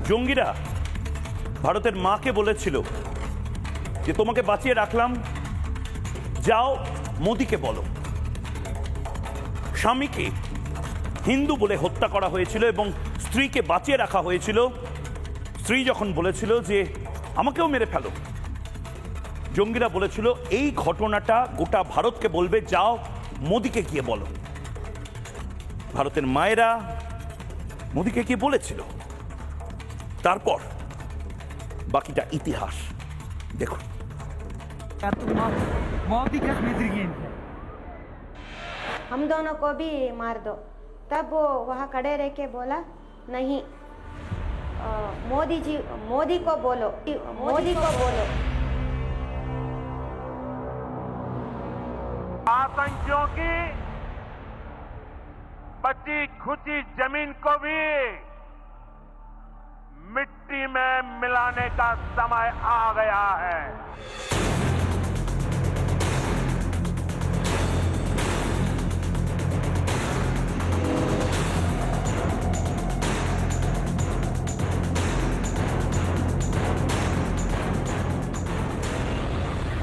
জঙ্গিরা ভারতের মাকে বলেছিল যে তোমাকে বাঁচিয়ে রাখলাম, যাও মোদিকে বলো। স্বামীকে হিন্দু বলে হত্যা করা হয়েছিল এবং স্ত্রীকে বাঁচিয়ে রাখা হয়েছিল। স্ত্রী যখন বলেছিল যে আমাকেও মেরে ফেলো, জঙ্গিরা বলেছিল এই ঘটনাটা গোটা ভারতকে বলবে, যাও মোদিকে গিয়ে বলো। ভারতের মায়েরা মোদিকে গিয়ে বলেছিল, তারপর বাকিটা ইতিহাস দেখুন। हम दोनों को भी मार दो। तब वो वहाँ खड़े रह के बोला नहीं, मोदी को बोलो, मोदी को बोलो। आतंकियों की बची खुची जमीन को भी मिट्टी में मिलाने का समय आ गया है।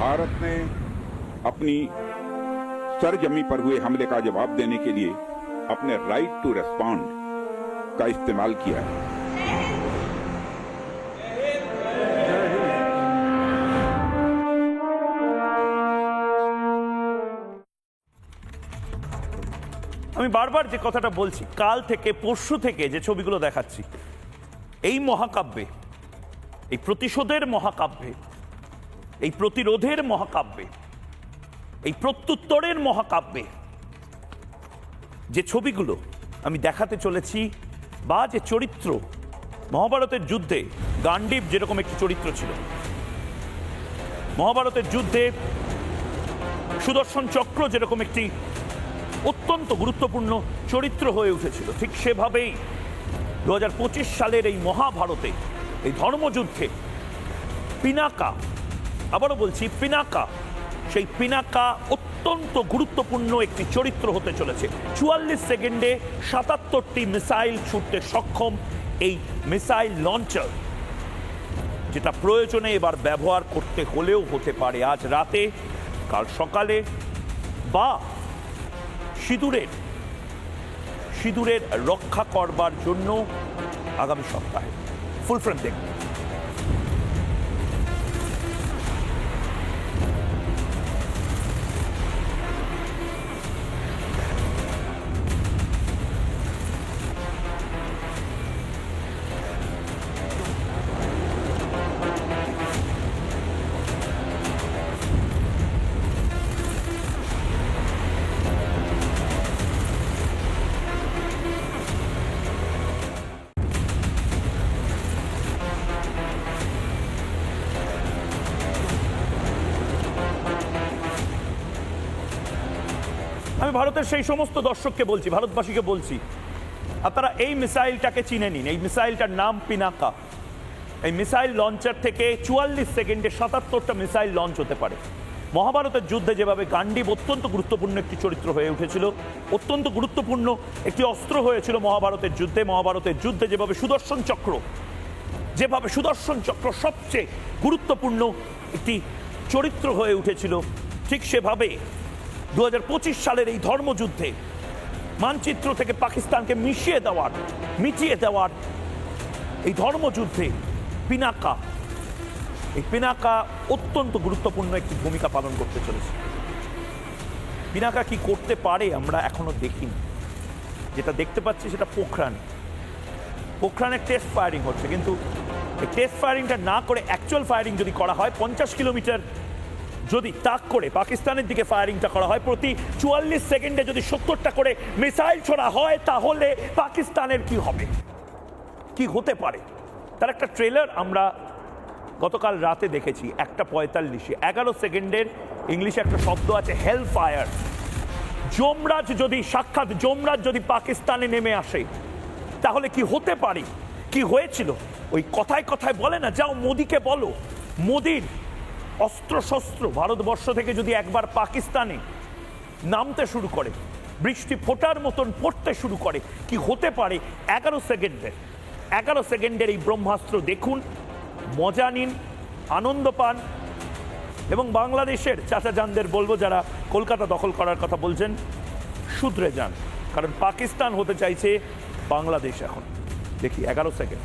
भारत ने अपनी सरजमी पर हुए हमले का जवाब देने के लिए अपने राइट टू रेस्पॉन्ड का इस्तेमाल किया है। আমি বারবার যে কথাটা বলছি, কাল থেকে পরশু থেকে যে ছবিগুলো দেখাচ্ছি, এই মহাকাব্যে, এই প্রতিশোধের মহাকাব্যে, এই প্রতিরোধের মহাকাব্যে, এই প্রত্যুত্তরের মহাকাব্যে যে ছবিগুলো আমি দেখাতে চলেছি, বা যে চরিত্র, মহাভারতের যুদ্ধে গান্ডীব যেরকম একটি চরিত্র ছিল, মহাভারতের যুদ্ধে সুদর্শন চক্র যেরকম একটি অত্যন্ত গুরুত্বপূর্ণ চরিত্র হয়ে উঠেছিল, ঠিক সেভাবেই 2025 সালের এই মহাভারতে, এই ধর্মযুদ্ধে পিনাকা, আবারও বলছি পিনাকা, সেই পিনাকা অত্যন্ত গুরুত্বপূর্ণ একটি চরিত্র হতে চলেছে। 44 সেকেন্ডে 77টি মিসাইল ছুটতে সক্ষম এই মিসাইল লঞ্চার, যেটা প্রয়োজনে এবার ব্যবহার করতে হলেও হতে পারে আজ রাতে, কাল সকালে, বা সিঁদুরের রক্ষা করবার জন্য আগামী সপ্তাহে। ফুল ফ্রেম দেখুন। আমি ভারতের সেই সমস্ত দর্শককে বলছি, ভারতবাসীকে বলছি, আপনারা এই মিসাইলটাকে চিনে নিন। এই মিসাইলটার নাম পিনাকা। এই মিসাইল লঞ্চার থেকে 44 সেকেন্ডে 77টা মিসাইল লঞ্চ হতে পারে। মহাভারতের যুদ্ধে যেভাবে গান্ডীব অত্যন্ত গুরুত্বপূর্ণ একটি চরিত্র হয়ে উঠেছিল, অত্যন্ত গুরুত্বপূর্ণ একটি অস্ত্র হয়েছিল মহাভারতের যুদ্ধে যেভাবে সুদর্শন চক্র সবচেয়ে গুরুত্বপূর্ণ একটি চরিত্র হয়ে উঠেছিল, ঠিক সেভাবে 2025 সালের এই ধর্মযুদ্ধে মানচিত্র থেকে পাকিস্তানকে মিটিয়ে দেওয়ার এই ধর্মযুদ্ধে পিনাকা, এই পিনাকা অত্যন্ত গুরুত্বপূর্ণ একটি ভূমিকা পালন করতে চলেছে। পিনাকা কি করতে পারে আমরা এখনো দেখিনি। যেটা দেখতে পাচ্ছি সেটা পোখরানের টেস্ট ফায়ারিং হচ্ছে, কিন্তু এই টেস্ট ফায়ারিংটা না করে অ্যাকচুয়াল ফায়ারিং যদি করা হয়, 50 কিলোমিটার যদি তাক করে পাকিস্তানের দিকে ফায়ারিংটা করা হয়, প্রতি 44 সেকেন্ডে যদি 70টা করে মিসাইল ছোড়া হয়, তাহলে পাকিস্তানের কি হবে, কি হতে পারে, তার একটা ট্রেলার আমরা গতকাল রাতে দেখেছি। 1:45 11 সেকেন্ডের ইংলিশে একটা শব্দ আছে, হেল ফায়ার। যমরাজ যদি পাকিস্তানে নেমে আসে, তাহলে কি হতে পারে, কি হয়েছিল। ওই কথায় কথায় বলে না, যাও মোদিকে বলো। মোদির অস্ত্রশস্ত্র ভারতবর্ষ থেকে যদি একবার পাকিস্তানে নামতে শুরু করে, বৃষ্টি ফোটার মতন পড়তে শুরু করে, কি হতে পারে 11 সেকেন্ডে। 11 সেকেন্ডের এই ব্রহ্মাস্ত্র দেখুন, মজা নিন, আনন্দ পান এবং বাংলাদেশের চাচাজানদের বলবো যারা কলকাতা দখল করার কথা বলছেন, শুধরে যান, কারণ পাকিস্তান হতে চাইছে বাংলাদেশ। এখন দেখি 11 সেকেন্ড।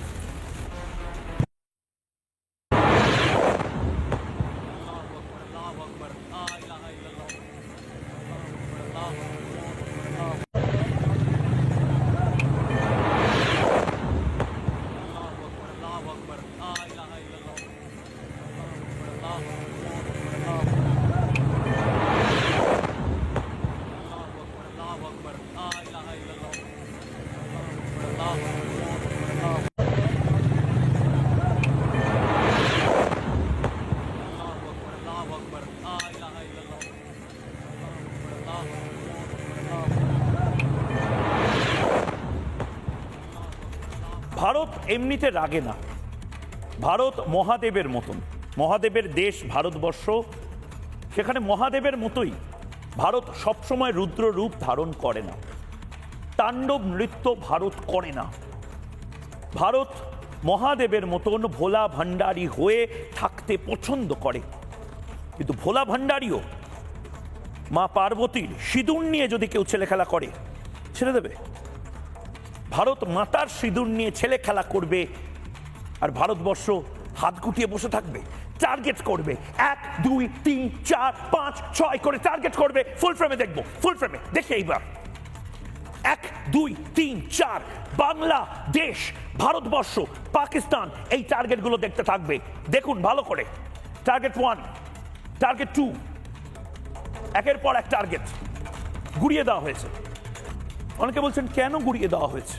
ভারত এমনিতে রাগে না, ভারত মহাদেবের মতন, মহাদেবের দেশ ভারতবর্ষ, সেখানে মহাদেবের মতোই ভারত সবসময় রুদ্র রূপ ধারণ করে না, তাণ্ডব নৃত্য ভারত করে না। ভারত মহাদেবের মতন ভোলা ভান্ডারী হয়ে থাকতে পছন্দ করে, কিন্তু ভোলা ভান্ডারীও মা পার্বতীর সিঁদুর নিয়ে যদি কেউ ছেলে খেলা করে ছেড়ে দেবে? ভারত মাতার সিঁদুর নিয়ে ছেলে খেলা করবে আর ভারতবর্ষ হাত গুটিয়ে বসে থাকবে? টার্গেট করবে, 1 2 3 4 5 6 করে টার্গেট করবে। ফুল ফ্রেমে দেখবো, ফুল ফ্রেমে দেখে এইবার 1 2 3 4 বাংলাদেশ, ভারতবর্ষ, পাকিস্তান, এই টার্গেটগুলো দেখতে থাকবে। দেখুন ভালো করে, টার্গেট 1, টার্গেট 2, একের পর এক টার্গেট গুড়িয়ে দেওয়া হয়েছে। অনেকে বলছেন কেন গুড়িয়ে দেওয়া হয়েছে?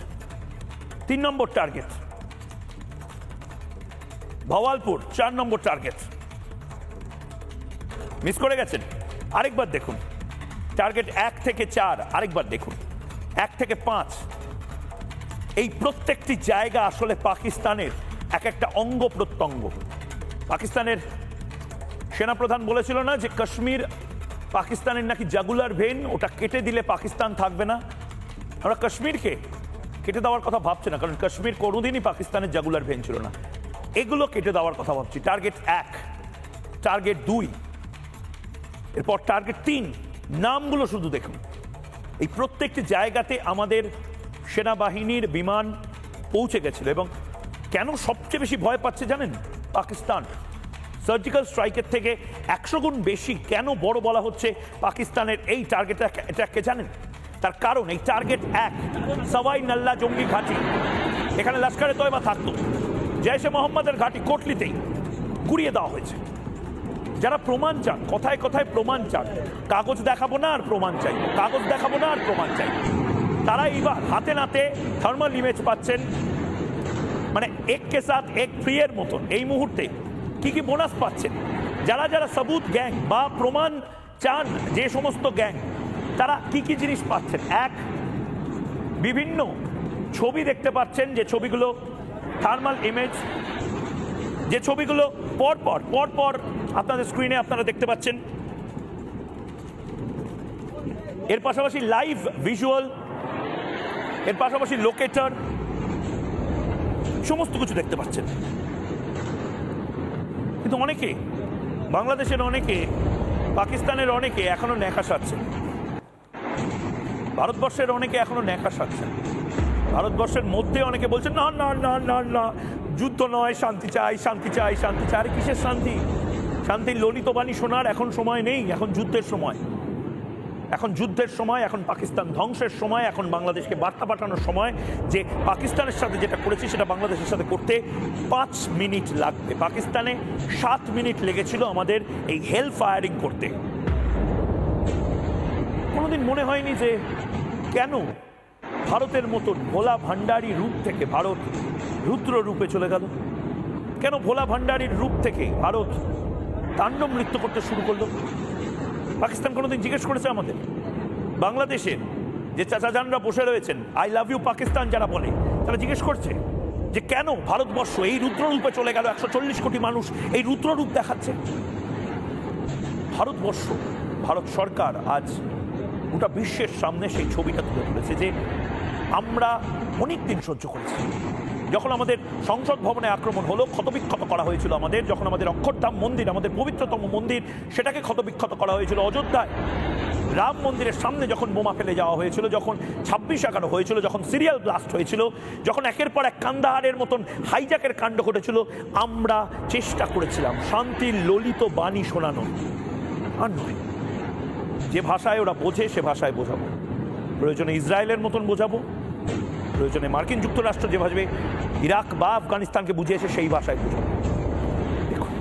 3 নম্বর টার্গেট ভওয়ালপুর, 4 নম্বর টার্গেট মিস করে গেছেন। আরেকবার দেখুন, টার্গেট 1 থেকে 4, আরেকবার দেখুন 1 থেকে 5। এই প্রত্যেকটি জায়গা আসলে পাকিস্তানের এক একটা অঙ্গ প্রত্যঙ্গ। পাকিস্তানের সেনাপ্রধান বলেছিল না যে কাশ্মীর পাকিস্তানের নাকি জাগুলার ভেন, ওটা কেটে দিলে পাকিস্তান থাকবে না। আমরা কাশ্মীরকে কেটে দেওয়ার কথা ভাবছি না, কারণ কাশ্মীর কোনোদিনই পাকিস্তানের জাগুলার ভেন ছিল না। এগুলো কেটে দেওয়ার কথা ভাবছি। টার্গেট 1, টার্গেট 2, এরপর টার্গেট 3। নামগুলো শুধু দেখুন। এই প্রত্যেকটি জায়গাতে আমাদের সেনাবাহিনীর বিমান পৌঁছে গেছিল। এবং কেন সবচেয়ে বেশি ভয় পাচ্ছে জানেন? পাকিস্তান সার্জিক্যাল স্ট্রাইকের থেকে 100 গুণ বেশি কেন বড় বলা হচ্ছে পাকিস্তানের এই টার্গেট অ্যাটাককে জানেন? তার কারণ এই টার্গেট 1 সওয়াই নাল্লা জঙ্গি ঘাঁটি, এখানে লস্করে তয়বা থাকতো, জৈশে মোহাম্মদের ঘাঁটি কোটলিতেই গুড়িয়ে দেওয়া হয়েছে। যারা প্রমাণ চান, কথায় কথায় প্রমাণ চান, কাগজ দেখাবো না আর প্রমাণ চাই, কাগজ দেখাবো না আর প্রমাণ চাই, তারা এইবার হাতে নাতে থার্মাল ইমেজ পাচ্ছেন, মানে এক কে সাথ এক ফ্রি এর মতন। এই মুহূর্তে কি কি বোনাস পাচ্ছেন? যারা যারা সবুত গ্যাং বা প্রমাণ চান যে সমস্ত গ্যাং, তারা কি কি জিনিস পাচ্ছেন? 1, বিভিন্ন ছবি দেখতে পাচ্ছেন, যে ছবিগুলো থার্মাল ইমেজ, যে ছবিগুলো পরপর আপনাদের স্ক্রিনে আপনারা দেখতে পাচ্ছেন। এর পাশাপাশি লাইভ ভিজুয়াল, এর পাশাপাশি লোকেটর, সমস্ত কিছু দেখতে পাচ্ছেন। কিন্তু অনেকে, বাংলাদেশের অনেকে, পাকিস্তানের অনেকে এখনো ন্যাকা সাজছেন, ভারতবর্ষের অনেকে এখনো ন্যাকা সাজছেন। ভারতবর্ষের মধ্যে অনেকে বলছেন না না না না না, যুদ্ধ নয়, শান্তি চাই, শান্তি চাই, শান্তি চাই। আরে কিসের শান্তি? শান্তির ললিত বাণী শোনার এখন সময় নেই, এখন যুদ্ধের সময়, এখন যুদ্ধের সময়, এখন পাকিস্তান ধ্বংসের সময়, এখন বাংলাদেশকে বার্তা পাঠানোর সময় যে পাকিস্তানের সাথে যেটা করেছি সেটা বাংলাদেশের সাথে করতে 5 মিনিট লাগবে। পাকিস্তানে 7 মিনিট লেগেছিল আমাদের এই হেল ফায়ারিং করতে। কোনোদিন মনে হয়নি যে কেন ভারতের মতন ভোলা ভান্ডারী রূপ থেকে ভারত রুদ্র রূপে চলে গেল? কেন ভোলা ভান্ডারীর রূপ থেকে ভারত তাণ্ডব নৃত্য করতে শুরু করলো? পাকিস্তান কোনোদিন জিজ্ঞেস করেছে আমাদের? বাংলাদেশের যে চাচাজানরা বসে রয়েছেন, আই লাভ ইউ পাকিস্তান যারা বলে, তারা জিজ্ঞেস করছে যে কেন ভারতবর্ষ এই রুদ্ররূপে চলে গেল? 140 কোটি মানুষ এই রুদ্ররূপ দেখাচ্ছে। ভারতবর্ষ, ভারত সরকার আজ গোটা বিশ্বের সামনে সেই ছবিটা তুলে ধরেছে যে আমরা অনেক দিন সহ্য করেছি, যখন আমাদের সংসদ ভবনে আক্রমণ হলো, ক্ষতবিক্ষত করা হয়েছিল আমাদের, যখন আমাদের অক্ষরধাম মন্দির, আমাদের পবিত্রতম মন্দির, সেটাকে ক্ষতবিক্ষত করা হয়েছিল, অযোধ্যায় রাম মন্দিরের সামনে যখন বোমা ফেলে যাওয়া হয়েছিল, যখন 26/11 হয়েছিল, যখন সিরিয়াল ব্লাস্ট হয়েছিল, যখন একের পর এক কান্দাহারের মতন হাইজ্যাকের কাণ্ড ঘটেছিল, আমরা চেষ্টা করেছিলাম শান্তির ললিত বাণী শোনানো, আর নয় যে ভাষায় ওরা বোঝে সে ভাষায় বোঝাবো। প্রয়োজনে ইসরায়েলের মতন বোঝাবো, প্রয়োজনে মার্কিন যুক্তরাষ্ট্র যে ভাবে ইরাক বা আফগানিস্তানকে বুঝিয়েছে সেই ভাষায় বোঝাবো। দেখুন,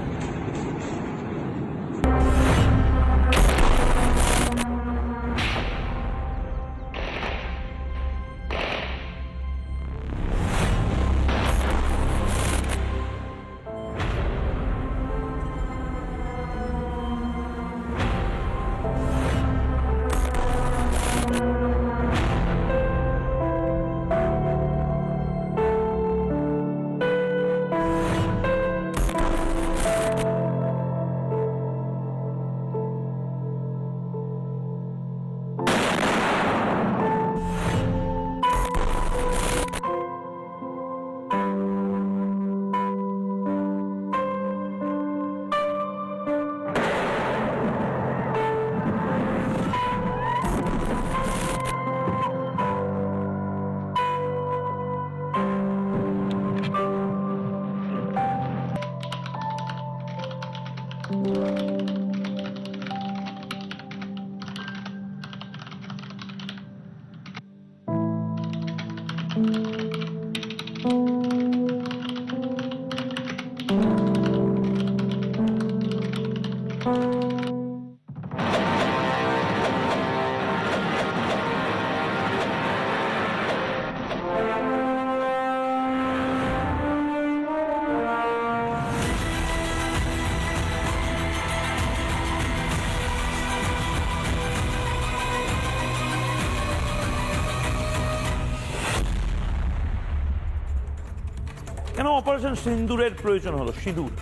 কেন অপারেশন সিন্দুরের প্রয়োজন হলো? সিঁদুর,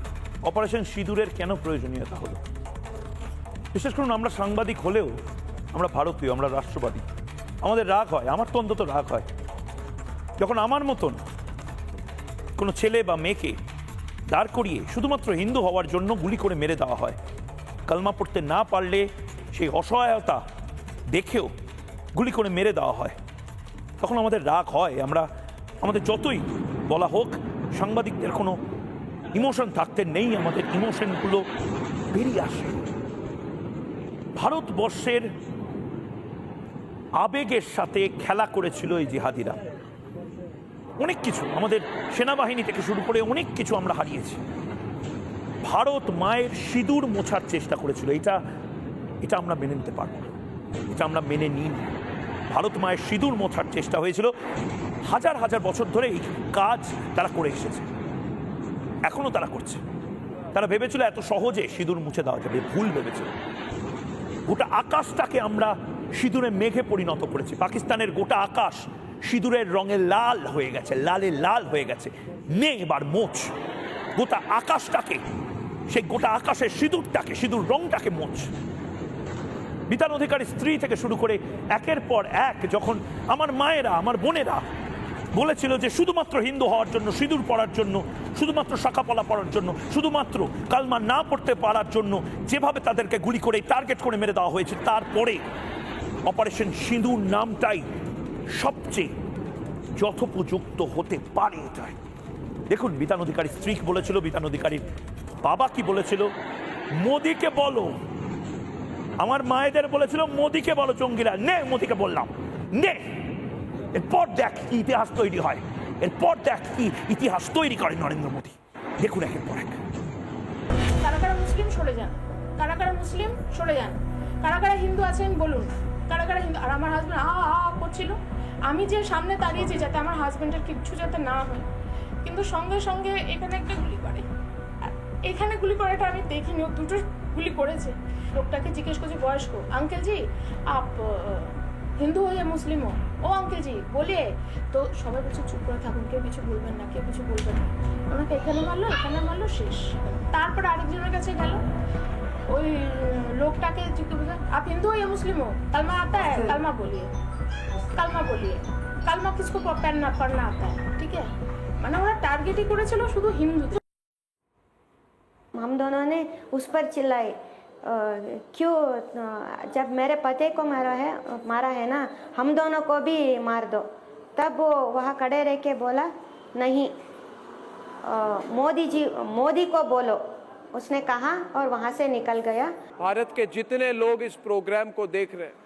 অপারেশন সিঁদুরের কেন প্রয়োজনীয়তা হলো? বিশেষ করুন আমরা সাংবাদিক হলেও আমরা ভারতীয়, আমরা রাষ্ট্রবাদী, আমাদের রাগ হয়, আমার তো অন্তত রাগ হয় যখন আমার মতন কোনো ছেলে বা মেয়েকে দাঁড় করিয়ে শুধুমাত্র হিন্দু হওয়ার জন্য গুলি করে মেরে দেওয়া হয়। কালমা পড়তে না পারলে সেই অসহায়তা দেখেও গুলি করে মেরে দেওয়া হয়, তখন আমাদের রাগ হয়। আমাদের যতই বলা হোক সাংবাদিকদের কোনো ইমোশন থাকতে নেই, আমাদের ইমোশনগুলো বেরিয়ে আসে। ভারতবর্ষের আবেগের সাথে খেলা করেছিল এই জিহাদিরা। অনেক কিছু আমাদের সেনাবাহিনী থেকে শুরু করে অনেক কিছু আমরা হারিয়েছি। ভারত মায়ের সিঁদুর মোছার চেষ্টা করেছিল, এটা আমরা মেনে নিতে পারবো না, এটা আমরা মেনে নিই। ভারত মায়ের সিঁদুর মোছার চেষ্টা হয়েছিল, হাজার হাজার বছর ধরে এই কাজ তারা করে এসেছে, এখনো তারা করছে। তারা ভেবেছিল এত সহজে সিঁদুর মুছে দেওয়া যাবে, ভুল ভেবেছিল। গোটা আকাশটাকে আমরা সিঁদুরে মেঘে পরিণত করেছি। পাকিস্তানের গোটা আকাশ সিঁদুরের রঙে লাল হয়ে গেছে, লালে লাল হয়ে গেছে। নে এবার মোচ গোটা আকাশটাকে, সেই গোটা আকাশের সিঁদুরটাকে, সিঁদুর রংটাকে মোচ। বিধান অধিকারী স্ত্রী থেকে শুরু করে একের পর এক যখন আমার মায়েরা, আমার বোনেরা বলেছিল যে শুধুমাত্র হিন্দু হওয়ার জন্য, সিঁদুর পড়ার জন্য, শুধুমাত্র শাখাপলা পড়ার জন্য, শুধুমাত্র কালমা না পড়তে পারার জন্য যেভাবে তাদেরকে গুলি করে টার্গেট করে মেরে দেওয়া হয়েছে, তারপরে অপারেশন সিঁদুর নামটাই সবচেয়ে যথোপযুক্ত হতে পারে। এটাই দেখুন, বিধান অধিকারী স্ত্রী বলেছিল, বিধান অধিকারীর বাবা কি বলেছিল, মোদিকে বলো। আমার মায়েদের বলেছিল মোদিকে বলো জঙ্গিরা, নে মোদিকে বললাম, নে। এরপর দেখ কি ইতিহাস তৈরি হয়, এরপর দেখ কি ইতিহাস তৈরি করে নরেন্দ্র মোদী। দেখুন একের পর এক। কারা কারা মুসলিম সরে যান, কারা কারা মুসলিম সরে যান, কারা কারা হিন্দু আছেন বলুন, কারা কারা হিন্দু। আর আমার হাজব্যান্ড করছিল, আমি যে সামনে দাঁড়িয়েছি যাতে আমার হাজব্যান্ডের কিচ্ছু যাতে না হয়, কিন্তু সঙ্গে সঙ্গে এখানে একটা গুলি করে। এখানে গুলি করাটা আমি দেখিনি, ও দুটো গুলি করেছে। লোকটাকে জিজ্ঞেস করছি বয়স্ক, अंकल जी आप হিন্দু हो या मुस्लिम हो? ও अंकल जी বলিয়ে তো সবাই বলছে চুপ করে থাকুন, কেউ কিছু বলবেন না, কেউ কিছু বলবেন না। ওনাকে এখানে মারলো, শেষ। তারপরে আরেকজনের কাছে গেল, ওই লোকটাকে জিজ্ঞেস করছে आप हिंदू हो या मुस्लिम हो? कलमा आता है? कलमा बोलिए, कलमा किसको पढ़ना आता है? ठीक है, মানে ওরা টার্গেটই করেছিল শুধু হিন্দুদের। हम दोनों ने उस पर चिल्लाई क्यों जब मेरे पति को मारा है ना, हम दोनों को भी मार दो। तब वो वहाँ खड़े रह के बोला नहीं, मोदी को बोलो, उसने कहा और वहाँ से निकल गया। भारत के जितने लोग इस प्रोग्राम को देख रहे हैं,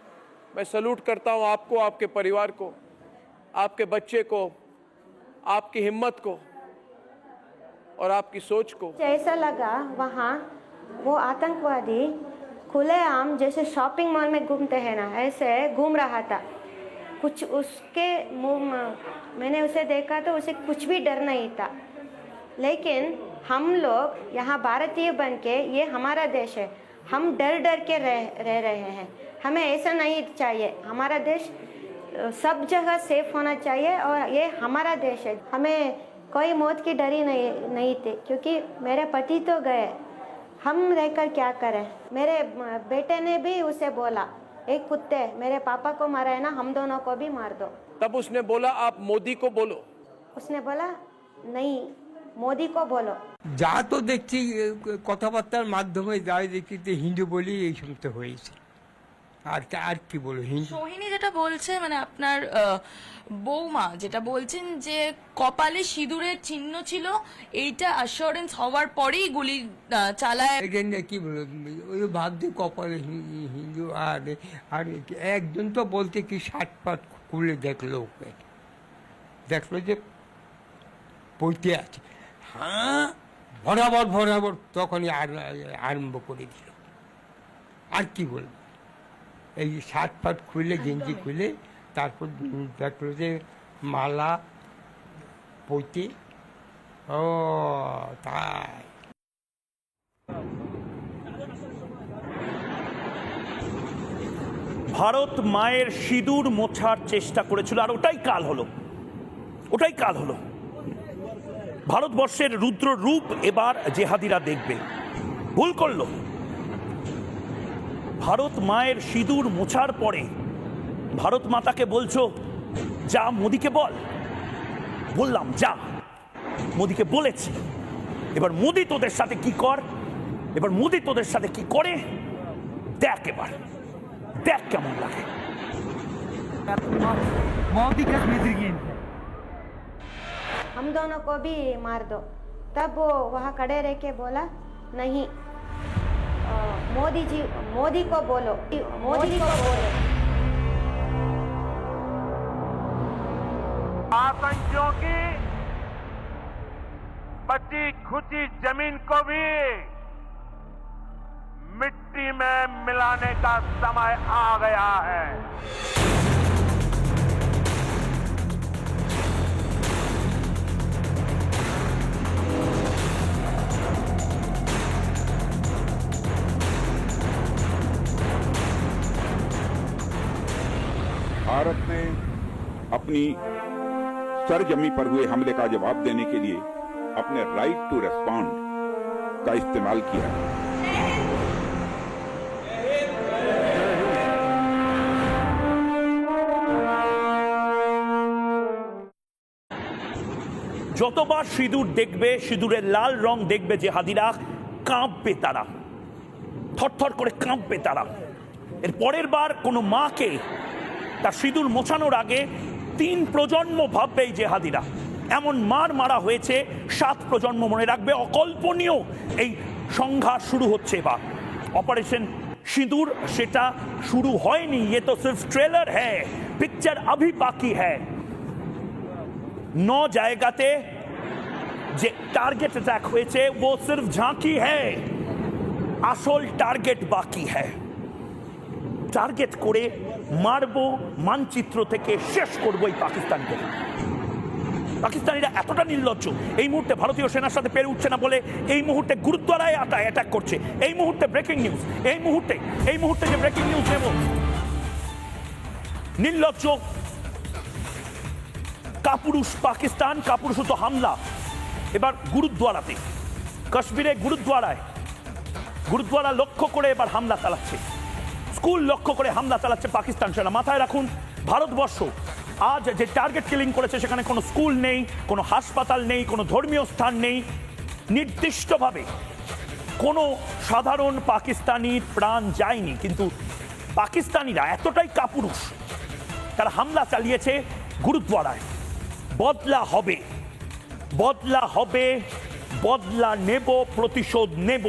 मैं सलूट करता हूं आपको, आपके परिवार को, आपके बच्चे को, आपकी हिम्मत को और आपकी सोच को। ऐसा लगा वहाँ वो आतंकवादी खुलेआम जैसे शॉपिंग मॉल में घूमते हैं ना, ऐसे घूम रहा था। कुछ उसके मुंह मैंने उसे देखा तो उसे कुछ भी डर नहीं था। लेकिन हम लोग यहाँ भारतीय बन के, ये हमारा देश है, हम डर डर के रह रहे हैं। हमें ऐसा नहीं चाहिए। हमारा देश सब जगह सेफ होना चाहिए और ये हमारा देश है। हमें कोई मौत की डरी नहीं थी, क्योंकि मेरे पति तो गए, हम रहकर क्या करें। मेरे बेटे ने भी उसे बोला, एक कुत्ते मेरे पापा को मारा है ना, हम दोनों को भी मार दो। तब उसने बोला आप मोदी को बोलो। उसने बोला नहीं, मोदी को बोलो। যা তো দেখছি কথাবার্তার মাধ্যমে যাই দেখি যে হিন্দু বলি এই সমস্ত হয়েছে, আর কি বলবো হিন্দু। সোহিনী যেটা বলছে, মানে আপনার বৌমা যেটা বলছেন যে কপালে সিঁদুরের চিহ্ন ছিল, এইটা অ্যাসিওরেন্স হওয়ার পরেই গুলি চালায়। এটা নিয়ে কি বলবো, ওই ভাবছি কপালে হিন্দু। আর একজন তো বলতে কি শার্ট পাট খুলে দেখলো, ওকে দেখলো যে পড়তে আছে, হ্যাঁ বরাবর তখনই আরম্ভ করে দিল। আর কি বলবো, এই শার্ট ফাট খুলে গেঞ্জি খুলে তারপর দেখলো যে মালা পইতে। ও তাই ভারত মায়ের সিঁদুর মোছার চেষ্টা করেছিল, আর ওটাই কাল হলো। ভারতবর্ষের রুদ্র রূপ এবার জেহাদিরা দেখবে। ভুল করলো। ভারত মায়ের সিঁদুর মোছার পরে ভারত মাতাকে বলছো যা মোদিকে বল। বললাম যা, মোদিকে বলেছি। এবার মোদি তোদের সাথে কি করে দেখ, এবার দেখ কেমন লাগে। हम दोनों को भी मार दो। तब वो वहाँ खड़े रह के बोला नहीं, मोदी को बोलो। आतंकियों की बची खुची जमीन को भी मिट्टी में मिलाने का समय आ गया है। भारत ने अपनी सरजमी पर हुए हमले का जवाब देने के लिए अपने राइट टू रेस्पॉन्ड का इस्तेमाल किया है। যতবার সিঁদুর দেখবে, সিঁদুরের লাল রং দেখবে জেহাদিরা, কাঁপবে তারা, থরথর করে কাঁপবে তারা। এর পরের বার কোনো মাকে তার সিঁদুর মোছানোর আগে 3 প্রজন্ম ভাববে এই জেহাদিরা। এমন মারা হয়েছে 7 প্রজন্ম মনে রাখবে। অকল্পনীয় এই সংঘাত শুরু হচ্ছে এবার। অপারেশন সিঁদুর সেটা শুরু হয়নি, ये तो सिर्फ ट्रेलर है, पिक्चर अभी बाकी है। 9 জায়গাতে যে টার্গেট অ্যাটাক হয়েছে वो सिर्फ झांकी है, আসল টার্গেট বাকি है। টার্গেট করে মারবো, মানচিত্র থেকে শেষ করবো এই পাকিস্তানকে। পাকিস্তানিরা এতটা নির্লজ্জ, এই মুহূর্তে ভারতীয় সেনার সাথে পেরে উঠছে না বলে এই মুহূর্তে গুরুদ্বারায় অ্যাটাক করছে। এই মুহূর্তে ব্রেকিং নিউজ, এই মুহূর্তে যে ব্রেকিং নিউজ নেব, নির্লজ্জ কাপুরুষ পাকিস্তান, কাপুরুষত হামলা এবার গুরুদ্বারাতে, কাশ্মীরে গুরুদ্বারা লক্ষ্য করে এবার হামলা চালাচ্ছে, স্কুল লক্ষ্য করে হামলা চালাচ্ছে পাকিস্তান সেনা। মাথায় রাখুন, ভারতবর্ষ আজ যে টার্গেট কিলিং করেছে সেখানে কোনো স্কুল নেই, কোনো হাসপাতাল নেই, কোনো ধর্মীয় স্থান নেই। নির্দিষ্টভাবে কোনো সাধারণ পাকিস্তানির প্রাণ যায়নি, কিন্তু পাকিস্তানিরা এতটাই কাপুরুষ, তারা হামলা চালিয়েছে গুরুদ্বারায়। বদলা হবে, বদলা হবে, বদলা নেব, প্রতিশোধ নেব।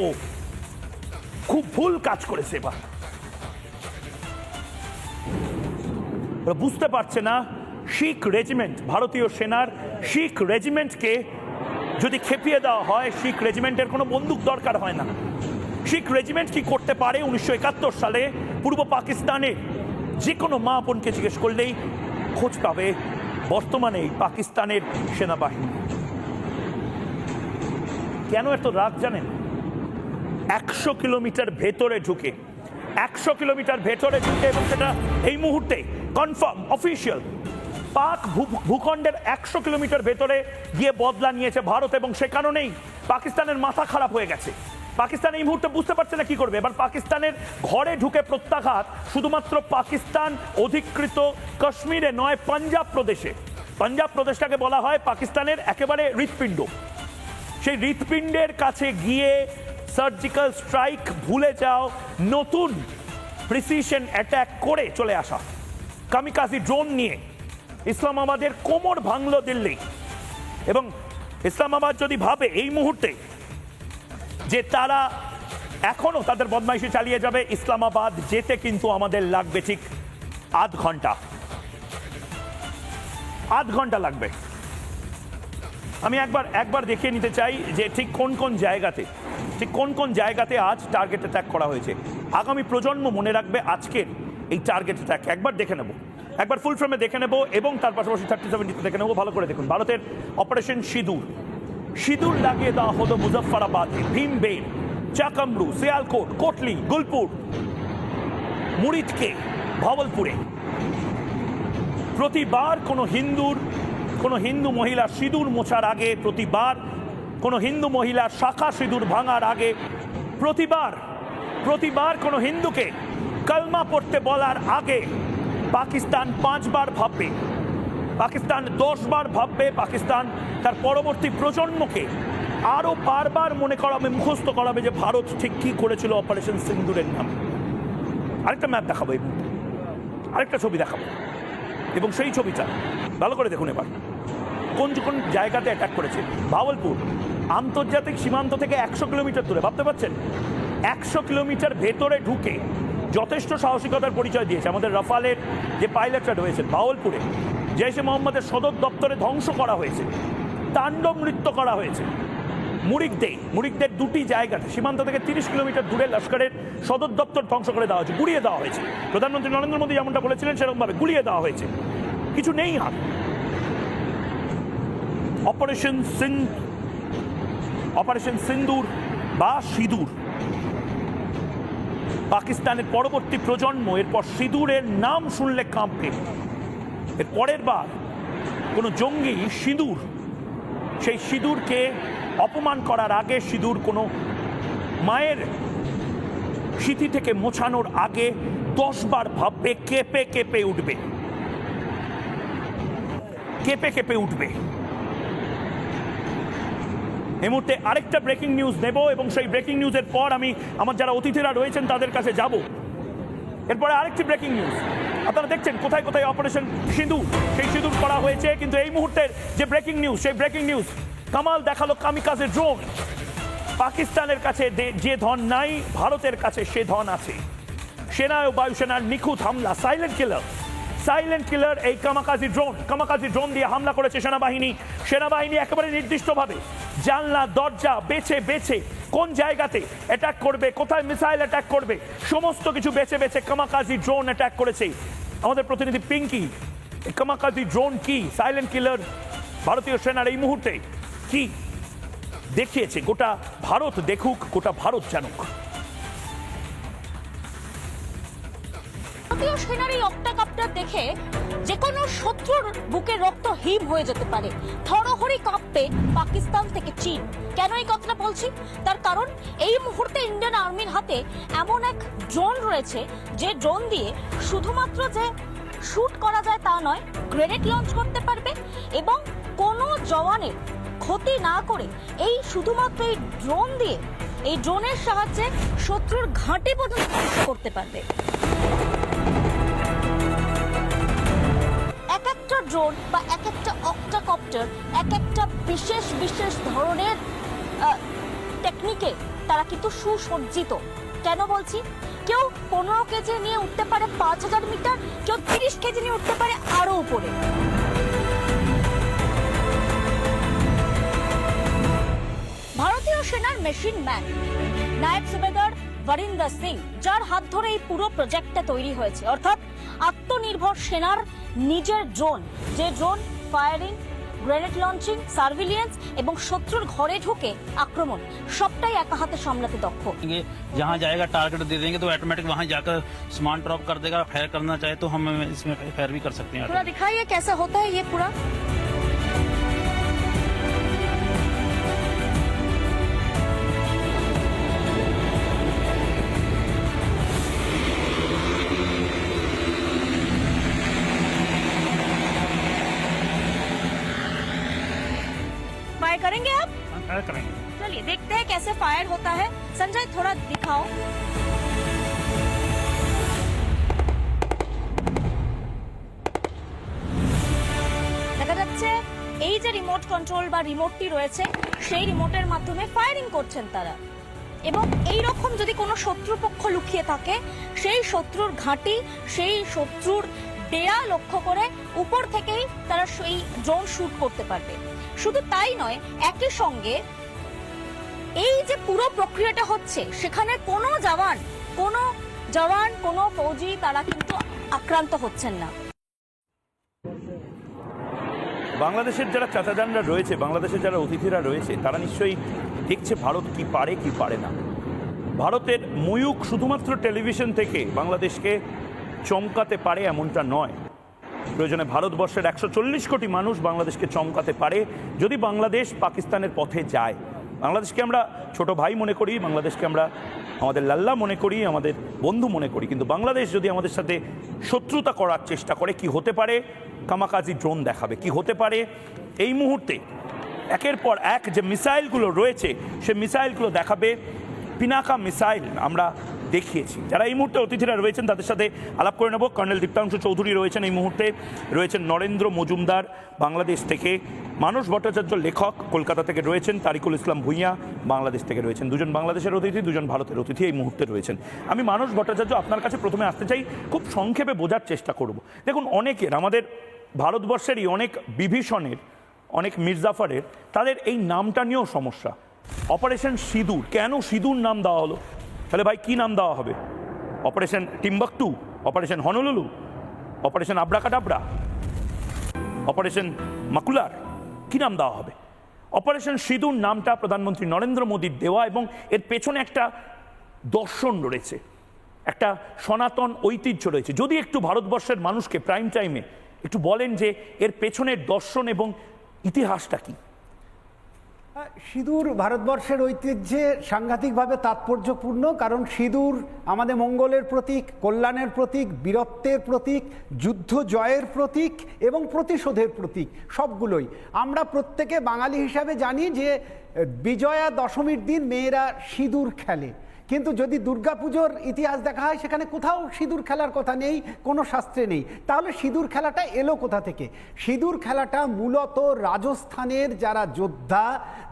খুব ভুল কাজ করেছে এবার। ওরা বুঝতে পারছে না শিখ রেজিমেন্ট, ভারতীয় সেনার শিখ রেজিমেন্টকে যদি খেপিয়ে দেওয়া হয়, শিখ রেজিমেন্টের কোনো বন্দুক দরকার হয় না। শিখ রেজিমেন্ট কি করতে পারে 1971 সালে পূর্ব পাকিস্তানে যে কোনো মা বোনকে জিজ্ঞেস করলেই খোঁজ পাবে বর্তমানে পাকিস্তানের সেনাবাহিনী। কেন এত রাগ জানেন? 100 কিলোমিটার ভেতরে ঢুকে, 100 কিলোমিটার ভেতরে ঢুকে, এবং সেটা এই মুহূর্তে কনফার্ম অফিসিয়াল, পাক ভূখণ্ডের 100 কিলোমিটার ভেতরে গিয়ে বদলা নিয়েছে ভারত। এবং সে কারণেই পাকিস্তানের মাথা খারাপ হয়ে গেছে। পাকিস্তান এই মুহূর্তে বুঝতে পারছে না কি করবে। এবার পাকিস্তানের ঘরে ঢুকে প্রত্যাঘাত শুধুমাত্র পাকিস্তান অধিকৃত কাশ্মীরে নয়, পাঞ্জাব প্রদেশে। পাঞ্জাব প্রদেশটাকে বলা হয় পাকিস্তানের একেবারে হৃৎপিণ্ড। সেই হৃৎপিণ্ডের কাছে গিয়ে সার্জিক্যাল স্ট্রাইক ভুলে যাও, নতুন প্রিসিশন অ্যাটাক করে চলে আসা কামিকাজি ড্রোন নিয়ে ইসলামাবাদের কোমর ভাঙল দিল্লি। এবং ইসলামাবাদ যদি ভাবে এই মুহূর্তে যে তারা এখনো তাদের বদমাইশি চালিয়ে যাবে, ইসলামাবাদ যেতে কিন্তু আমাদের লাগবে ঠিক আধ ঘন্টা, আধ ঘন্টা লাগবে। আমি একবার দেখিয়ে নিতে চাই যে ঠিক কোন কোন জায়গাতে আজ টার্গেট অ্যাটাক করা হয়েছে। আগামী প্রজন্ম মনে রাখবে আজকের এই টার্গেট অ্যাটাক। একবার দেখে নেব, একবার ফুল ফ্রেমে দেখে নেব, এবং তার পাশাপাশি 37 দেখে নেব। ভালো করে দেখুন, ভারতের অপারেশন সিঁদুর লাগিয়ে দেওয়া হলো মুজফ্ফরাবাদে, ভীমবের, চাকামরু, সিয়ালকোট, কোটলি, গুলপুর, মুরিদকে, ভাওয়ালপুরে। প্রতিবার কোনো হিন্দু মহিলা সিঁদুর মোছার আগে, প্রতিবার কোনো হিন্দু মহিলা শাখা সিঁদুর ভাঙার আগে, প্রতিবার কোনো হিন্দুকে কলমা পড়তে বলার আগে পাকিস্তান 5 বার ভাববে, পাকিস্তান 10 বার ভাববে। পাকিস্তান তার পরবর্তী প্রজন্মকে আরো বারবার মনে করাবে, মুখস্থ করাবে যে ভারত ঠিক কি করেছিল অপারেশন সিন্দুরের নামে। আরেকটা ম্যাপ দেখাবো, এই মুহূর্তে আরেকটা ছবি দেখাবো, এবং সেই ছবিটা ভালো করে দেখুন। এবার কোন জায়গাতে অ্যাটাক করেছে। ভাওয়ালপুর আন্তর্জাতিক সীমান্ত থেকে 100 কিলোমিটার দূরে, ভাবতে পারছেন? 100 কিলোমিটার ভেতরে ঢুকে যথেষ্ট সাহসিকতার পরিচয় দিয়েছে আমাদের রাফালের যে পাইলটরা রয়েছেন। ভাওয়ালপুরে জৈশে মোহাম্মদের সদর দপ্তরে ধ্বংস করা হয়েছে, তাণ্ডব নৃত্য করা হয়েছে। মুরিকদের 2টি জায়গাতে সীমান্ত থেকে 30 কিলোমিটার দূরে লস্করের সদর দপ্তর ধ্বংস করে দেওয়া হয়েছে, গুড়িয়ে দেওয়া হয়েছে। প্রধানমন্ত্রী নরেন্দ্র মোদী যেমনটা বলেছিলেন সেরকমভাবে গুড়িয়ে দেওয়া হয়েছে, কিছু নেই আর। অপারেশন সিন্দুর বা সিঁদুর, পাকিস্তানের পরবর্তী প্রজন্ম এরপর সিঁদুরের নাম শুনলে কাঁপবে। এর পরের বার কোনো জঙ্গি সেই সিঁদুরকে অপমান করার আগে, সিঁদুর কোনো মায়ের স্মৃতি থেকে মোছানোর আগে 10 বার ভাববে, কেঁপে কেঁপে উঠবে। এই মুহূর্তে আরেকটা ব্রেকিং নিউজ নেব, এবং সেই ব্রেকিং নিউজের পর আমি আমার যারা অতিথিরা রয়েছেন তাদের কাছে যাব। এরপরে আরেকটি ব্রেকিং নিউজ আপনারা দেখছেন, কোথায় কোথায় অপারেশন সিঁদুর, সেই সিঁদুর করা হয়েছে। কিন্তু এই মুহূর্তের যে ব্রেকিং নিউজ, সেই ব্রেকিং নিউজ কামাল দেখালো কামিকাজে ড্রোন। পাকিস্তানের কাছে যে ধন নাই, ভারতের কাছে সে ধন আছে। সেনা ও বায়ুসেনার নিখুঁত হামলা, সাইলেন্ট কিলার এই কামাকাজি ড্রোন দিয়ে হামলা করেছে সেনাবাহিনী একেবারে নির্দিষ্টভাবে জানলা দরজা বেছে কোন জায়গাতে অ্যাটাক করবে, কোথায় মিসাইল অ্যাটাক করবে, সমস্ত কিছু বেছে কামাকাজি ড্রোন অ্যাটাক করেছে। আমাদের প্রতিনিধি পিঙ্কি, কামাকাজি ড্রোন কি, সাইলেন্ট কিলার ভারতীয় সেনার এই মুহূর্তে কি দেখিয়েছে, গোটা ভারত দেখুক, গোটা ভারত জানুক। ভারতীয় সেনার এই অক্টাকাপটা দেখে যে কোনো শত্রুর বুকে রক্ত হিম হয়ে যেতে পারে। থরহরি কাঁপবে পাকিস্তান থেকে চীন। কেন এই কথাটা বলছি? তার কারণ এই মুহূর্তে ইন্ডিয়ান আর্মির হাতে এমন এক ড্রোন রয়েছে, যে ড্রোন দিয়ে শুধুমাত্র যে শুট করা যায় তা নয়, গ্রেনেড লঞ্চ করতে পারবে এবং কোনো জওয়ানের ক্ষতি না করে এই শুধুমাত্র এই ড্রোন দিয়ে, এই ড্রোনের সাহায্যে শত্রুর ঘাঁটি পর্যন্ত ধ্বংস করতে পারবে। এক একটা ড্রোন বা এক একটা অক্টাকপ্টার এক একটা বিশেষ বিশেষ ধরনের টেকনিকে তারা কিন্তু সুসজ্জিত। কেন বলছি? কেউ 15 কেজি নিয়ে উঠতে পারে 5000 মিটার, কেউ 30 কেজি নিয়ে উঠতে পারে আরো উপরে। ভারতীয় সেনার মেশিন ম্যান নায়েব সুবেদার বরিন্দর সিং, যার হাত ধরে এই পুরো প্রজেক্টটা তৈরি হয়েছে, অর্থাৎ আত্মনির্ভর সেনার নিজের ড্রোন, যে drone firing, grenade launching, surveillance এবং শত্রুর ঘরে ঢুকে আক্রমণ সবটাই একা হাতে সামলাতে দক্ষ। जहाँ जाएगा टारगेट दे देंगे तो ऑटोमेटिक वहाँ जाकर सामान ड्रॉप कर देगा। फायर करना चाहे तो हम इसमें फायर भी कर सकते हैं। थोड़ा दिखाइए कैसा होता है ये पूरा। फायर करेंगे आप? फायर करेंगे। चलिए देखते हैं कैसे फायर होता है। संजय थोड़ा दिखाओ। দেখা যাচ্ছে এই যে রিমোট কন্ট্রোল বা রিমোটটি রয়েছে, সেই রিমোটের মাধ্যমে ফায়ারিং করছেন তারা, এবং এই রকম যদি কোনো শত্রুপক্ষ লুকিয়ে থাকে, সেই শত্রুর ঘাঁটি, সেই শত্রুর ডেরা লক্ষ্য করে উপর থেকেই তারা সেই ড্রোন শুট করতে পারবে। শুধু তাই নয়, একই সঙ্গে এই যে পুরো প্রক্রিয়াটা হচ্ছে, সেখানে কোনো জওয়ান কোনো ফৌজি তারা কিন্তু আক্রান্ত হচ্ছেন না। বাংলাদেশের যারা চাচাজানরা রয়েছে, বাংলাদেশের যারা অতিথিরা রয়েছে, তারা নিশ্চয়ই দেখছে ভারত কি পারে কি পারে না। ভারতের ময়ূক শুধুমাত্র টেলিভিশন থেকে বাংলাদেশকে চমকাতে পারে এমনটা নয়। প্রয়োজনে ভারতবর্ষের 140 কোটি মানুষ বাংলাদেশকে চমকাতে পারে যদি বাংলাদেশ পাকিস্তানের পথে যায়। বাংলাদেশকে আমরা ছোট ভাই মনে করি, বাংলাদেশকে আমরা আমাদের লাল্লা মনে করি, আমাদের বন্ধু মনে করি, কিন্তু বাংলাদেশ যদি আমাদের সাথে শত্রুতা করার চেষ্টা করে, কি হতে পারে? কামাকাজি ড্রোন দেখাবে। কি হতে পারে এই মুহূর্তে একের পর এক যে মিসাইলগুলো রয়েছে, সে মিসাইলগুলো দেখাবে। পিনাকা মিসাইল আমরা দেখিয়েছি। যারা এই মুহূর্তে অতিথিরা রয়েছেন তাদের সাথে আলাপ করে নেব। কর্নেল দীপ্তাংশু চৌধুরী রয়েছেন এই মুহূর্তে, রয়েছেন নরেন্দ্র মজুমদার বাংলাদেশ থেকে, মানস ভট্টাচার্য লেখক কলকাতা থেকে রয়েছেন, তারিকুল ইসলাম ভুঁইয়া বাংলাদেশ থেকে রয়েছেন। দুজন বাংলাদেশের অতিথি, দুজন ভারতের অতিথি এই মুহূর্তে রয়েছেন। আমি মানস ভট্টাচার্য আপনার কাছে প্রথমে আসতে চাই, খুব সংক্ষেপে বোঝার চেষ্টা করব। দেখুন, অনেকের, আমাদের ভারতবর্ষেরই অনেক বিভীষণের, অনেক মির্জাফরের, তাদের এই নামটা নিয়েও সমস্যা। অপারেশন সিঁদুর, কেন সিঁদুর নাম দেওয়া হলো? তাহলে ভাই কি নাম দেওয়া হবে? Operation Timbuktu, operation Honolulu, operation abracadabra, operation মাকুলার, কি নাম দেওয়া হবে? অপারেশন সিঁদুর নামটা প্রধানমন্ত্রী নরেন্দ্র মোদীর দেওয়া, এবং এর পেছনে একটা দর্শন রয়েছে, একটা সনাতন ঐতিহ্য রয়েছে। যদি একটু ভারতবর্ষের মানুষকে প্রাইম টাইমে একটু বলেন যে এর পেছনের দর্শন এবং ইতিহাসটা কি? সিঁদুর ভারতবর্ষের ঐতিহ্যে সাংঘাতিকভাবে তাৎপর্যপূর্ণ, কারণ সিঁদুর আমাদের মঙ্গলের প্রতীক, কল্যাণের প্রতীক, বীরত্বের প্রতীক, যুদ্ধ জয়ের প্রতীক এবং প্রতিশোধের প্রতীক, সবগুলোই। আমরা প্রত্যেকে বাঙালি হিসাবে জানি যে বিজয়া দশমীর দিন মেয়েরা সিঁদুর খেলে, কিন্তু যদি দুর্গাপুজোর ইতিহাস দেখা হয় সেখানে কোথাও সিঁদুর খেলার কথা নেই, কোনো শাস্ত্রে নেই। তাহলে সিঁদুর খেলাটা এলো কোথা থেকে? সিঁদুর খেলাটা মূলত রাজস্থানের যারা যোদ্ধা,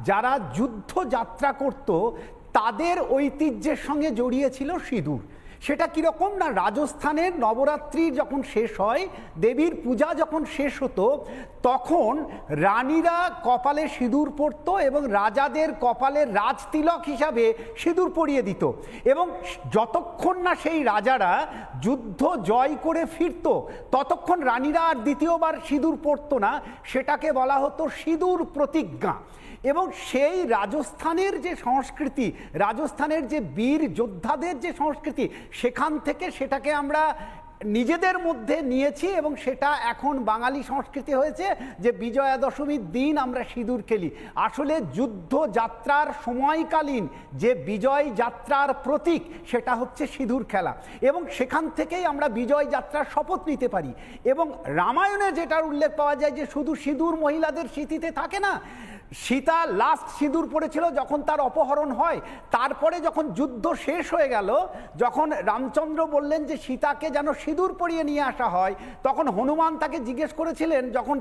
যারা যুদ্ধ যাত্রা করত, তাদের ঐতিহ্যের সঙ্গে জড়িয়ে ছিল সিঁদুর। সেটা কীরকম না, রাজস্থানের নবরাত্রি যখন শেষ হয়, দেবীর পূজা যখন শেষ হতো, তখন রানীরা কপালে সিঁদুর পরতো এবং রাজাদের কপালে রাজতিলক হিসাবে সিঁদুর পরিয়ে দিত। এবং যতক্ষণ না সেই রাজারা যুদ্ধ জয় করে ফিরত, ততক্ষণ রানীরা আর দ্বিতীয়বার সিঁদুর পরতো না। সেটাকে বলা হতো সিঁদুর প্রতিজ্ঞা। এবং সেই রাজস্থানের যে সংস্কৃতি, রাজস্থানের যে বীর যোদ্ধাদের যে সংস্কৃতি, সেখান থেকে সেটাকে আমরা নিজেদের মধ্যে নিয়েছি এবং সেটা এখন বাঙালি সংস্কৃতি হয়েছে যে বিজয়া দশমীর দিন আমরা সিঁদুর খেলি। আসলে যুদ্ধ যাত্রার সময়কালীন যে বিজয় যাত্রার প্রতীক সেটা হচ্ছে সিঁদুর খেলা, এবং সেখান থেকেই আমরা বিজয় যাত্রার শপথ নিতে পারি। এবং রামায়ণে যেটার উল্লেখ পাওয়া যায় যে শুধু সিঁদুর মহিলাদের স্মৃতিতে থাকে না, সীতা লাস্ট সিঁদুর পড়েছিল যখন তার অপহরণ হয়। তারপরে যখন যুদ্ধ শেষ হয়ে গেল, যখন রামচন্দ্র বললেন যে সীতাকে যেন সিঁদুর পরিয়ে নিয়ে আসা হয়, তখন হনুমান তাকে জিজ্ঞেস করেছিলেন যখন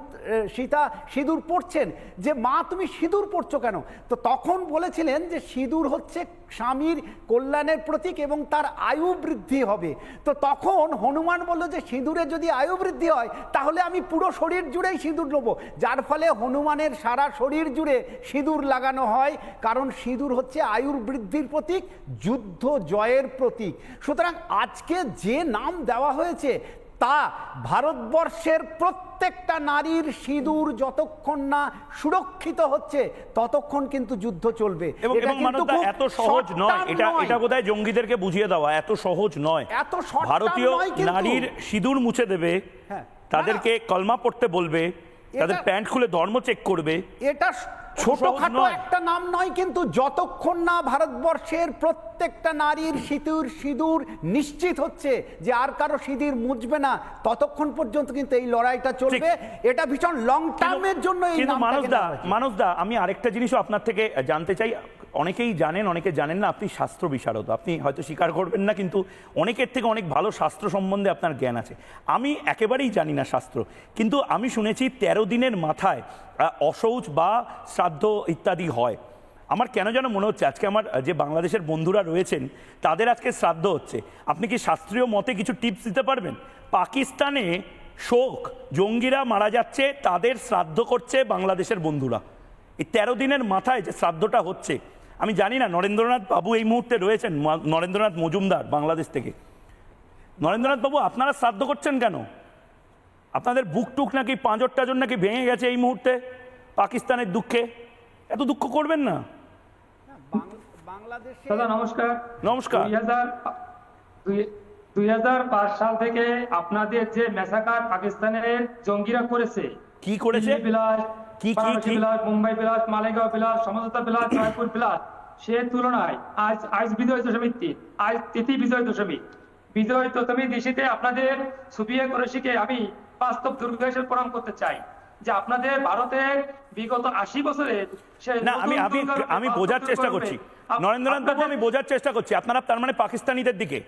সীতা সিঁদুর পড়ছেন যে মা তুমি সিঁদুর পড়ছো কেন? তো তখন বলেছিলেন যে সিঁদুর হচ্ছে স্বামীর কল্যাণের প্রতীক এবং তার আয়ু বৃদ্ধি হবে। তো তখন হনুমান বলল যে সিঁদুরে যদি আয়ু বৃদ্ধি হয় তাহলে আমি পুরো শরীর জুড়েই সিঁদুর নেবো, যার ফলে হনুমানের সারা শরীর জুড়ে সিঁদুর লাগানো হয়, কারণ সিঁদুর হচ্ছে আয়ুর বৃদ্ধির প্রতীক, যুদ্ধ জয়ের প্রতীক। সুতরাং আজকে যে নাম দেওয়া হয়েছে তা ভারতবর্ষের প্রত্যেকটা নারীর সিঁদুর যতক্ষণ না সুরক্ষিত হচ্ছে ততক্ষণ কিন্তু যুদ্ধ চলবে। এবং এত সহজ নয়, এটা বোধহয় জঙ্গিদেরকে বুঝিয়ে দেওয়া এত সহজ নয়। ভারতীয় নারীর সিঁদুর মুছে দেবে, তাদেরকে কলমা পড়তে বলবে, তাদের প্যান্ট খুলে ধর্ম চেক করবে। এটা ছোটখাটো একটা নাম নয়, কিন্তু যতক্ষণ না ভারতবর্ষের প্রত্যেকটা নারীর সিঁদুর নিশ্চিত হচ্ছে যে আর কারো সিঁদুর মুছবে না, ততক্ষণ পর্যন্ত কিন্তু এই লড়াইটা চলবে। এটা ভীষণ লং টার্মের জন্য। মানসদা, আমি আরেকটা জিনিসও আপনার থেকে জানতে চাই। অনেকেই জানেন, অনেকে জানেন না, আপনি শাস্ত্র বিশারদ। আপনি হয়তো স্বীকার করবেন না, কিন্তু অনেকের থেকে অনেক ভালো শাস্ত্র সম্বন্ধে আপনার জ্ঞান আছে। আমি একেবারেই জানি না শাস্ত্র, কিন্তু আমি শুনেছি 13 দিনের মাথায় অশৌচ বা শ্রাদ্ধ ইত্যাদি হয়। আমার কেন যেন মনে হচ্ছে আজকে আমার যে বাংলাদেশের বন্ধুরা রয়েছেন তাদের আজকে শ্রাদ্ধ হচ্ছে। আপনি কি শাস্ত্রীয় মতে কিছু টিপস দিতে পারবেন? পাকিস্তানে শোক, জঙ্গিরা মারা যাচ্ছে, তাদের শ্রাদ্ধ করছে বাংলাদেশের বন্ধুরা। এই 13 দিনের মাথায় যে শ্রাদ্ধটা হচ্ছে, আমি জানি না নরেন্দ্রনাথ বাবু এই মুহূর্তে রয়েছেন, নরেন্দ্রনাথ মজুমদার বাংলাদেশ থেকে। নরেন্দ্রনাথ বাবু, আপনারা শ্রাদ্ধ করছেন কেন? আপনাদের বুক টুক নাকি পাঁজর টাজর নাকি ভেঙে গেছে এই মুহূর্তে পাকিস্তানের দুঃখে? এত দুঃখ করবেন না। দাদা নমস্কার। নমস্কার। 2005 সাল থেকে আপনাদের যে ম্যাসাকার পাকিস্তানের জঙ্গিরা করেছে, কি করেছে? মুম্বাই বিলাস, মালেগাঁও বিলাস, সমঝোতা বিলাস, জয়পুর বিলাস, সে তুলনায় আজ বিজয় দশমী, আজ তিথি বিজয় দশমী। বিজয় দশমী দিশিতে আপনাদের সুবিয়ে কুরেশিকে আমি বাস্তব দুর্গেশের প্রণাম করতে চাই যে আপনাদের ভারতের বিগত 80 বছরের আমি বোঝার চেষ্টা করছি নরেন্দ্রনাথ বাবু, আমি বোঝার চেষ্টা করছি আপনারা তার মানে পাকিস্তানিদের দিকে।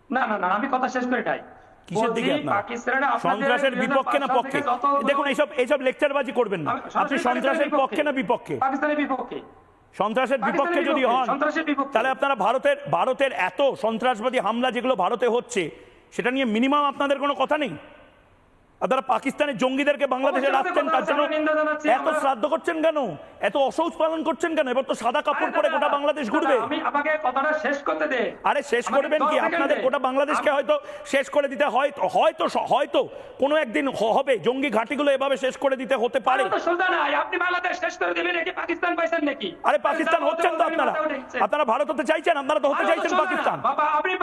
না, আমি কথা শেষ করে নাই। কিসের দিকে আপনারা? সন্ত্রাসের বিপক্ষে না পক্ষে? দেখুন, এইসব লেকচারবাজি করবেন না। আপনি সন্ত্রাসের পক্ষে না বিপক্ষে? পাকিস্তানের বিপক্ষে। সন্ত্রাসের বিপক্ষে যদি হন তাহলে আপনারা ভারতের এত সন্ত্রাসবাদী হামলা যেগুলো ভারতে হচ্ছে সেটা নিয়ে মিনিমাম আপনাদের কোনো কথা নেই? আপনারা পাকিস্তানের জঙ্গিদেরকে বাংলাদেশে রাখছেন, তার জন্য এত শ্রাদ্ধ করছেন কেন? এত অশৌচ পালন করছেন কেন? এবার তো সাদা কাপড় পরে গোটা বাংলাদেশ ঘুরবে। আমাকে কথাটা শেষ করতে দে। আরে শেষ করবেন কি? আপনাদের গোটা বাংলাদেশকে হয়তো শেষ করে দিতে হয়তো কোনো একদিন হবে, জঙ্গি ঘাঁটিগুলো এভাবে শেষ করে দিতে হতে পারে। আপনি বাংলাদেশ শেষ করে দিবেন নাকি পাকিস্তান পাইছেন নাকি? আরে পাকিস্তান হচ্ছেন তো আপনারা ভারত হতে চাইছেন, আপনারা তো হতে চাইছেন পাকিস্তান। বাবা, আপনি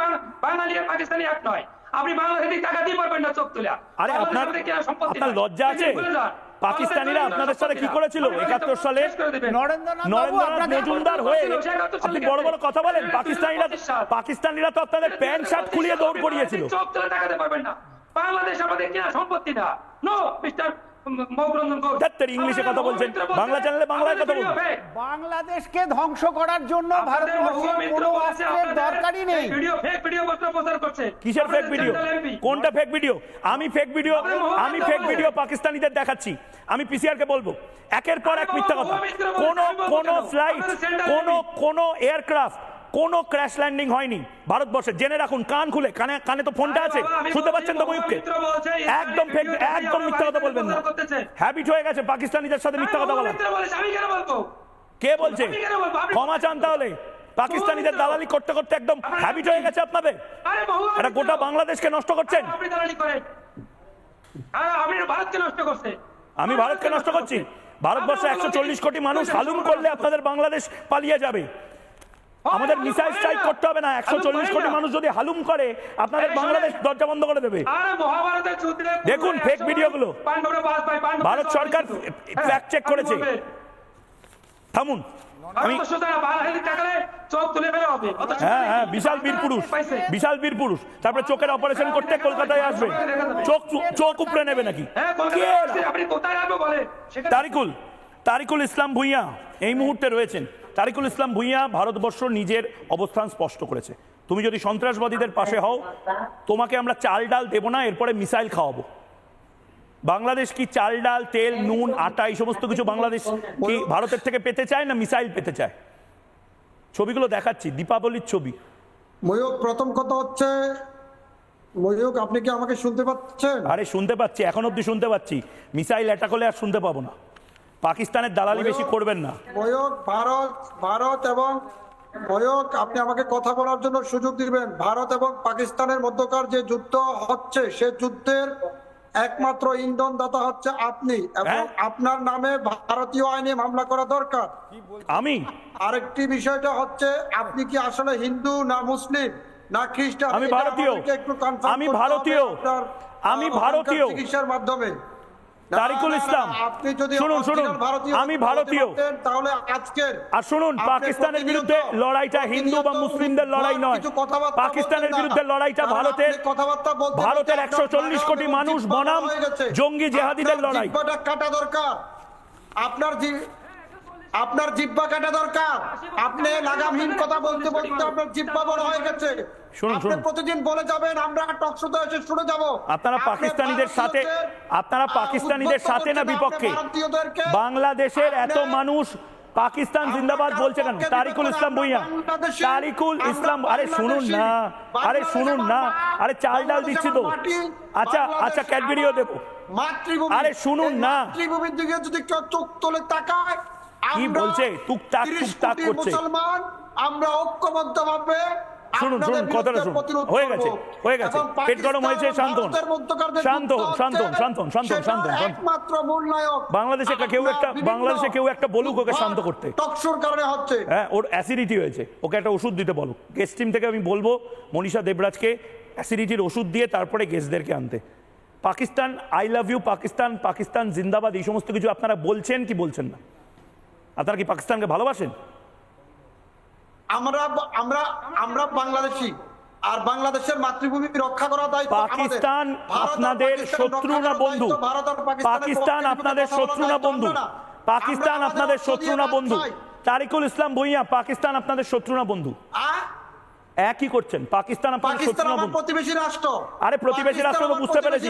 বাঙালি আর পাকিস্তানি এক নয়। আপনি বাংলাদেশে টাকা দিয়ে পারবেন না চোখ তুলে। আরে আপনার লজ্জা আছে? পাকিস্তানিরা আপনাদের সাথে কি করেছিল 71 সালে? নরেন্দ্রনাথ মজুমদার হয়ে আপনি বড় বড় কথা বলেন। পাকিস্তানিরা তো আপনাদের প্যান্ট শার্ট খুলিয়ে দৌড় করিয়েছিল। চোখ তুলে টাকা দিয়ে পারবেন না। বাংলাদেশ আমাদের কিনা সম্পত্তি না। নো মিস্টার ইংলিশে কথা বলছেন, বাংলা চ্যানেলে বাংলায় কথা বলছেন। বাংলাদেশকে ধ্বংস করার জন্য ভারতবর্ষের কোনো অস্ত্রের দরকারই নেই। কিসের ফেক ভিডিও? কোনটা ফেক ভিডিও? আমি ফেক ভিডিও পাকিস্তানিদের দেখাচ্ছি। আমি পিসিআর কে বলবো একের পর এক মিথ্যা কথা। কোন ফ্লাইট, কোন এয়ারক্রাফট, কোনো ক্র্যাশ ল্যান্ডিং হয়নি ভারতবর্ষে। জেনে রাখুন, কান খুলে, কানে তো ফোনটা আছে, শুনতে পাচ্ছেন তো ময়ূরকে? একদম মিথ্যা কথা বলবেন না। হ্যাবিট হয়ে গেছে পাকিস্তানিদের সাথে মিথ্যা কথা বলা। কে বলছে? ক্ষমা চান তাহলে। পাকিস্তানিদের দালালি করতে করতে একদম হ্যাবিট হয়ে গেছে আপনাদের। এটা গোটা বাংলাদেশকে নষ্ট করছেন। আমি ভারতকে নষ্ট করছি? ভারতবর্ষে 140 কোটি মানুষ হালুম করলে আপনাদের বাংলাদেশ পালিয়ে যাবে। আমাদের মিসাইল স্ট্রাইক করতে হবে না, 140 কোটি মানুষ যদি হালুম করে আপনাদের বাংলাদেশ দরজা বন্ধ করে দেবে। আরে মহাভারতের যুদ্ধে দেখুন ফেক ভিডিওগুলো, ভারত সরকার ফ্যাক্ট চেক করেছে। থামুন, আমি হ্যাঁ হ্যাঁ বিশাল বীর পুরুষ, বিশাল বীর পুরুষ, তারপরে চোখের অপারেশন করতে কলকাতায় আসবে, চোখ উপড়ে নেবে নাকি? তারিকুল ইসলাম ভূঁইয়া এই মুহূর্তে রয়েছেন। তারিকুল ইসলাম ভূঁইয়া ভারতবর্ষ নিজের অবস্থান স্পষ্ট করেছে, তুমি যদি সন্ত্রাসবাদীদের পাশে হও তোমাকে আমরা চাল ডাল দেবো না, এরপরে মিসাইল খাওয়াবো। বাংলাদেশ কি চাল ডাল তেল নুন আটা এই সমস্ত কিছু বাংলাদেশ কি ভারতের থেকে পেতে চায় না মিসাইল পেতে চায়? ছবিগুলো দেখাচ্ছি, দীপাবলির ছবি। ময়ূক, প্রথম কথা হচ্ছে ময়ূক, আপনি কি আমাকে শুনতে পাচ্ছেন? আরে শুনতে পাচ্ছি, এখন অব্দি শুনতে পাচ্ছি। মিসাইল অ্যাটাক হলে আর শুনতে পাবো না। পাকিস্তানের দালালি বেশি করবেন না। ময়ূক, ভারত এবং ময়ূক, আপনি আমাকে কথা বলার জন্য সুযোগ দিবেন। ভারত এবং পাকিস্তানের মধ্যকার যে যুদ্ধ হচ্ছে সে যুদ্ধের একমাত্র ইন্ধনদাতা হচ্ছে আপনি, এবং আপনার নামে ভারতীয় আইনে মামলা করা দরকার। আমি আরেকটি বিষয়টা হচ্ছে আপনি কি আসলে হিন্দু না মুসলিম না খ্রিস্টান? আমি ভারতীয়, আমি ভারতীয়, আমি ভারতীয়। চিকিৎসার মাধ্যমে তারিকুল ইসলাম, আপনি যদি শুনুন শুনুন, আমি ভারতীয়, তাহলে আজকের আর শুনুন পাকিস্তানের বিরুদ্ধে লড়াইটা হিন্দু বা মুসলিমদের লড়াই নয়, পাকিস্তানের বিরুদ্ধে লড়াইটা ভারতের 140 কোটি মানুষ বনাম জঙ্গি জেহাদিদের লড়াই। কাটা দরকার আপনার জিহ্বা কাটা দরকার। আপনি লাগামহীন কথা বলতে বলতে আপনার জিহ্বা বড় হয়ে গেছে। শুনুন শুনুন, প্রতিদিন বলে যাবেন, আমরা টক শোতে এসে শুনে যাব। আপনারা পাকিস্তানিদের সাথে না বিপক্ষে? বাংলাদেশের এত মানুষ পাকিস্তান জিন্দাবাদ বলছে কেন? তারিকুল ইসলাম ভূঁইয়া, তারিকুল ইসলাম, আরে শুনুন না, আরে শুনুন না, আরে চাল ডাল দিচ্ছি তো। আচ্ছা আচ্ছা ক্যাডবেরিও দেবো, আরে শুনুন না। মাতৃভূমির দিকে যদি কেউ চোখ তুলে তাকায়, কি বলছে? টুকটাক টুকটাক করছে। মুসলমান আমরা ঐক্যবদ্ধভাবে শুনুন শুনুন, কথাটা শুনুন। হয়ে গেছে, হয়ে গেছে, পেট গরম হয়েছে, শান্ত হন, শান্ত হন, শান্ত হন, শান্ত হন, শান্ত হন, শান্ত হন। একমাত্র মূলনায়ক বাংলাদেশে কেউ একটা বলুক ওকে শান্ত করতে। টকশোর কারণে হচ্ছে, হ্যাঁ ওর অ্যাসিডিটি হয়েছে, ওকে একটা ওষুধ দিতে বলো। গেস্ট টিম থেকে আমি বলবো মনীষা দেবরাজকে অ্যাসিডিটির ওষুধ দিয়ে তারপরে গেস্টদেরকে আনতে। Pakistan I love you, Pakistan, Pakistan জিন্দাবাদ, এই সমস্ত কিছু আপনারা বলছেন কি বলছেন না? আপনারা কি পাকিস্তানকে ভালোবাসেন? আমরা বাংলাদেশী, আর বাংলাদেশের মাতৃভূমি রক্ষা করার দায়িত্ব আমাদের। পাকিস্তান আপনাদের শত্রু না বন্ধু? পাকিস্তান আপনাদের শত্রু না বন্ধু? পাকিস্তান আপনাদের শত্রু না বন্ধু? তারিকুল ইসলাম ভূঁইয়া, পাকিস্তান আপনাদের শত্রু না বন্ধু? একই করছেন, পাকিস্তান আপনাদের শত্রু না বন্ধু? প্রতিবেশী রাষ্ট্র। আরে প্রতিবেশী রাষ্ট্র তো বুঝতে পেরেছি,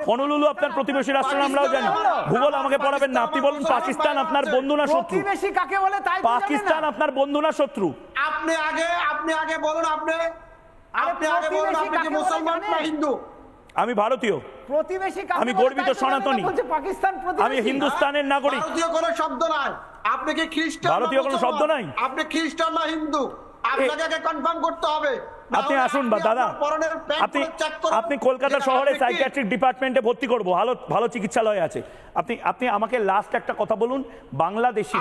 হনলুলু আপনার প্রতিবেশী রাষ্ট্র আমরাও জানি। ভূগোল আমাকে পড়াবেন না, আপনি বলুন পাকিস্তান আপনার বন্ধু না শত্রু? প্রতিবেশী কাকে বলে তাই পাকিস্তান আপনার বন্ধু না শত্রু? আপনি আগে বলুন, আপনি আগে বলুন, আপনি কি মুসলমান না হিন্দু? আমি ভারতীয়, প্রতিবেশী, আমি গর্বিত সনাতনী, পাকিস্তান আমি হিন্দুস্তানের নাগরিক। ভারতীয় কোনো শব্দ নাই। আপনি কি খ্রিস্টান? ভারতীয় কোনো শব্দ নাই। আপনি খ্রিস্টান না হিন্দু আপনাকে আগে কনফার্ম করতে হবে। আপনি আসুন বা দাদা, আপনি কলকাতা শহরে সাইকিয়াট্রিক ডিপার্টমেন্টে ভর্তি করবো, ভালো চিকিৎসালয় আছে। আপনি আমাকে লাস্ট একটা কথা বলুন, বাংলাদেশি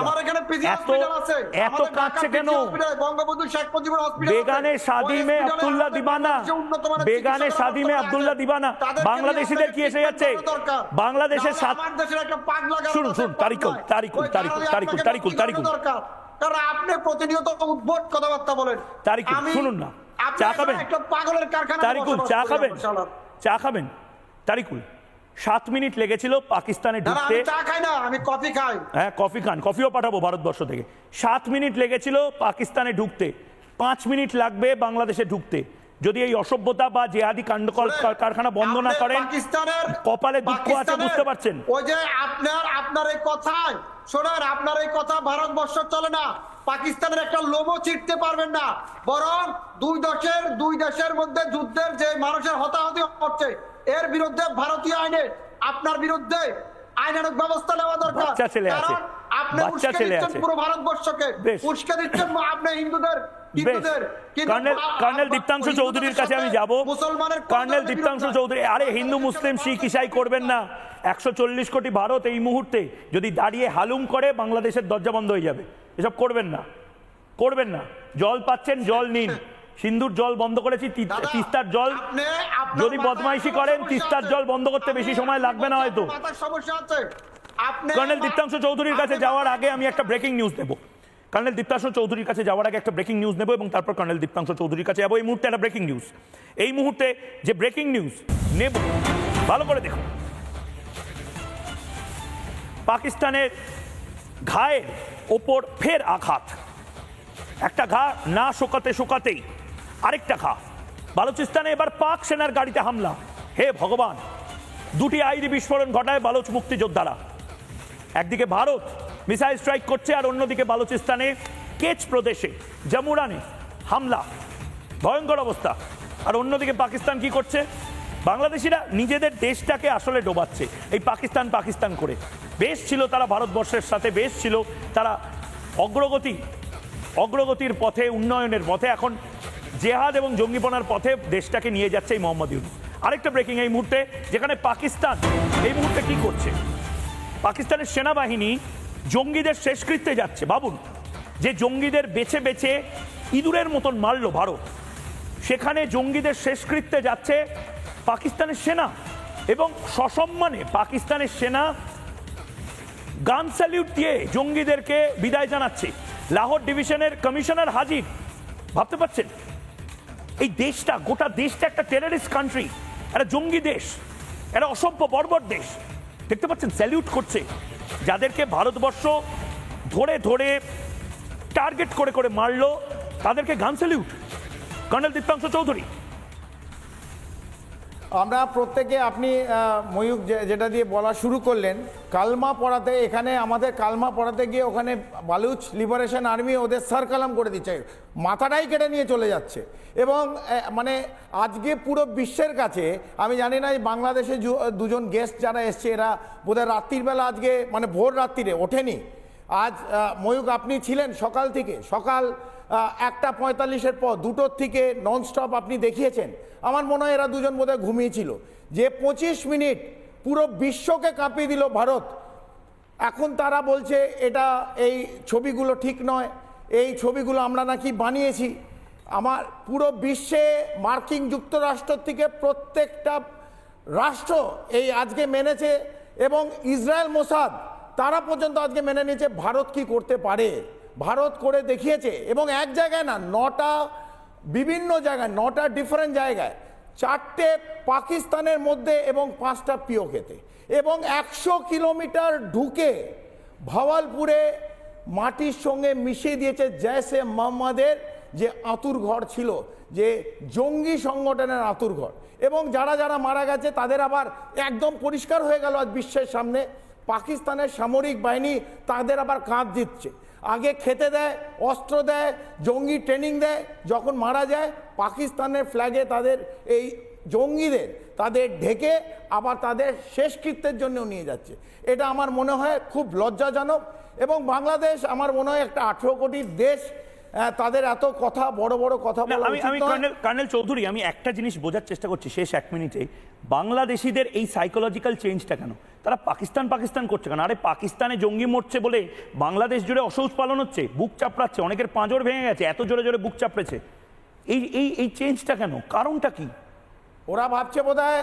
এত কাঁদছে কেন? বঙ্গবন্ধু শেখ মুজিবুর হসপিটাল, বেগানে শাদি মে আব্দুল্লাহ দিবানা, বেগানে শাদি মে আব্দুল্লাহ দিবানা, বাংলাদেশিদের কি এসে যাচ্ছে? বাংলাদেশের শুনুন শুনুন, তারিকুল তারিকুল তারিকুল তারিকুল তারিকুল তারিকুল, কারণ আপনি প্রতিনিয়ত উদ্ভট কথাবার্তা বলেন। তারিকুল শুনুন না, চা খাবেন? পাগলের কারখানা। তারিকুল চা খাবেন? চা খাবেন? তারিকুল 7 মিনিট লেগেছিল পাকিস্তানে ঢুকতে। চা খাই না, আমি কফি খাই। হ্যাঁ কফি খান, কফিও পাঠাবো ভারতবর্ষ থেকে। 7 মিনিট লেগেছিল পাকিস্তানে ঢুকতে, 5 মিনিট লাগবে বাংলাদেশে ঢুকতে। যদি এই অসভ্যতা বা জেহাদি কাণ্ড কারখানা বন্ধ না করেন, কপালে দুঃখ আছে, বুঝতে পারছেন? ওই যে আপনার এই কথায় শোনেন, আপনার এই কথা ভারতবর্ষ চলে না, পাকিস্তানের একটা লোমও ছিটতে পারবেন না। বরং দুই দেশের মধ্যে যুদ্ধের যে মানুষের হতাহতি হচ্ছে, এর বিরুদ্ধে ভারতীয় আইনে আপনার বিরুদ্ধে আইনানুগ ব্যবস্থা নেওয়া দরকার। বাচ্চা ছেলে আছে, আপনি বাচ্চা ছেলে আছে, পুরো ভারতবর্ষকে উস্কে দিচ্ছেন। আপনি হিন্দুদের কর্নেল দীপ্তাংশু চৌধুরীর কাছে আমি যাব। কর্নেল দীপ্তাংশু চৌধুরী, আরে হিন্দু মুসলিম শিখ ইসাই করবেন না। 140 কোটি ভারত এই মুহূর্তে যদি দাঁড়িয়ে হালুম করে বাংলাদেশের দরজা বন্ধ হয়ে যাবে, এসব করবেন না। করবেন না। জল পাচ্ছেন, জল নিন। সিন্ধুর জল বন্ধ করেছি, তিস্তার জল যদি বদমাইশি করেন তিস্তার জল বন্ধ করতে বেশি সময় লাগবে না হয়তো। সমস্যা আছে। কর্নেল দীপ্তাংশু চৌধুরীর কাছে যাওয়ার আগে আমি একটা ব্রেকিং নিউজ দেব। কর্নেল দীপ্তাংশু চৌধুরীর কাছে যাওয়ার আগে একটা ব্রেকিং নিউজ নেব এবং তারপর কর্নেল দীপ্তাংশু চৌধুরীর কাছে যাবো। এই মুহূর্তে একটা ব্রেকিং নিউজ, এই মুহূর্তে যে ব্রেকিং নিউজ নেব ভালো করে দেখুন। পাকিস্তানের ঘায়ের ওপর ফের আঘাত, একটা ঘা না শোকাতে শোকাতেই আরেকটা ঘা। বালুচিস্তানে এবার পাক সেনার গাড়িতে হামলা। হে ভগবান, দুটি আইডি বিস্ফোরণ ঘটায় বালুচ মুক্তিযোদ্ধারা। একদিকে ভারত মিসাইল স্ট্রাইক করছে আর অন্যদিকে বালুচিস্তানে কেচ প্রদেশে জামুরানে হামলা, ভয়ঙ্কর অবস্থা। আর অন্যদিকে পাকিস্তান কি করছে? বাংলাদেশিরা নিজেদের দেশটাকে আসলে ডোবাচ্ছে এই পাকিস্তান পাকিস্তান করে। বেশ ছিল তারা ভারতবর্ষের সাথে, বেশ ছিল তারা অগ্রগতির পথে, উন্নয়নের পথে। এখন জেহাদ এবং জঙ্গিপনার পথে দেশটাকে নিয়ে যাচ্ছে এই মোহাম্মদ ইউনূস। আরেকটা ব্রেকিং এই মুহূর্তে, যেখানে পাকিস্তান এই মুহূর্তে কি করছে? পাকিস্তানের সেনাবাহিনী জঙ্গিদের শেষকৃত্যে যাচ্ছে। ভাবুন, যে জঙ্গিদের বেছে বেছে ইঁদুরের মতন মারলো ভারত, সেখানে জঙ্গিদের শেষকৃত্যে যাচ্ছে পাকিস্তানের সেনা এবং সসম্মানে পাকিস্তানের সেনা গান স্যালিউট দিয়ে জঙ্গিদেরকে বিদায় জানাচ্ছে। লাহোর ডিভিশনের কমিশনার হাজির, ভাবতে পারছেন? এই দেশটা, গোটা দেশটা একটা টেররিস্ট কান্ট্রি, একটা জঙ্গি দেশ, একটা অসভ্য বর্বর দেশ। দেখতে পাচ্ছেন স্যালিউট করছে যাদেরকে ভারতবর্ষ ধরে ধরে টার্গেট করে করে মারলো, তাদেরকে গান স্যালিউট। কর্নেল দীপ্তাংশু চৌধুরী, আমরা প্রত্যেকে, আপনি ময়ূক যেটা দিয়ে বলা শুরু করলেন, কালমা পড়াতে, এখানে আমাদের কালমা পড়াতে গিয়ে ওখানে বালুচ লিবারেশন আর্মি ওদের সারকালাম করে দিচ্ছে, মাথাটাই কেটে নিয়ে চলে যাচ্ছে। এবং মানে আজকে পুরো বিশ্বের কাছে, আমি জানি না বাংলাদেশে দুজন গেস্ট যারা এসছে এরা বোধহয় রাত্রির বেলা আজকে মানে ভোর রাত্রিরে ওঠেনি। আজ ময়ূক আপনি ছিলেন সকাল থেকে, সকাল 1:45-এর পর 2টোর থেকে ননস্টপ আপনি দেখিয়েছেন। আমার মনে হয় এরা দুজন বোধহয় ঘুমিয়েছিল। যে 25 মিনিট পুরো বিশ্বকে কাঁপিয়ে দিল ভারত, এখন তারা বলছে এটা, এই ছবিগুলো ঠিক নয়, এই ছবিগুলো আমরা নাকি বানিয়েছি। আমার পুরো বিশ্বে মার্কিন যুক্তরাষ্ট্র থেকে প্রত্যেকটা রাষ্ট্র এই আজকে মেনেছে এবং ইসরায়েল মোসাদ তারা পর্যন্ত আজকে মেনে নিয়েছে ভারত কি করতে পারে। ভারত করে দেখিয়েছে এবং এক জায়গায় না, 9টা বিভিন্ন জায়গায়, 9টা ডিফারেন্ট জায়গায়, 4টে পাকিস্তানের মধ্যে এবং 5টা পিওকেতে, এবং 100 কিলোমিটার ঢুকে ভাওয়ালপুরে মাটির সঙ্গে মিশিয়ে দিয়েছে জৈশে মোহাম্মদের যে আঁতুরঘর ছিল, যে জঙ্গি সংগঠনের আঁতুরঘর। এবং যারা যারা মারা গেছে তাদের আবার একদম পরিষ্কার হয়ে গেল আজ বিশ্বের সামনে, পাকিস্তানের সামরিক বাহিনী তাদের আবার কাঁধ দিচ্ছে। আগে খেতে দেয়, অস্ত্র দেয়, জঙ্গি ট্রেনিং দেয়, যখন মারা যায় পাকিস্তানের ফ্ল্যাগে তাদের এই জঙ্গিদের তাদের ঢেকে আবার তাদের শেষকৃত্যের জন্য নিয়ে যাচ্ছে। এটা আমার মনে হয় খুব লজ্জাজনক। এবং বাংলাদেশ আমার মনে হয় একটা 18 কোটির দেশ, তাদের এত কথা, বড় বড় কথা বলা উচিত নয়। কর্নেল চৌধুরী, আমি একটা জিনিস বোঝার চেষ্টা করছি শেষ 1 মিনিটে, বাংলাদেশিদের এই সাইকোলজিক্যাল চেঞ্জটা কেন? তারা পাকিস্তান করছে কেন? আরে পাকিস্তানে জঙ্গি মরছে বলে বাংলাদেশ জুড়ে অসৌচ পালন হচ্ছে, বুক চাপড়াচ্ছে, অনেকের পাঁজর ভেঙে গেছে, এত জোরে জোরে বুক চাপড়েছে। এই চেঞ্জটা কেন? কারণটা কি? ওরা ভাবছে বোধহয়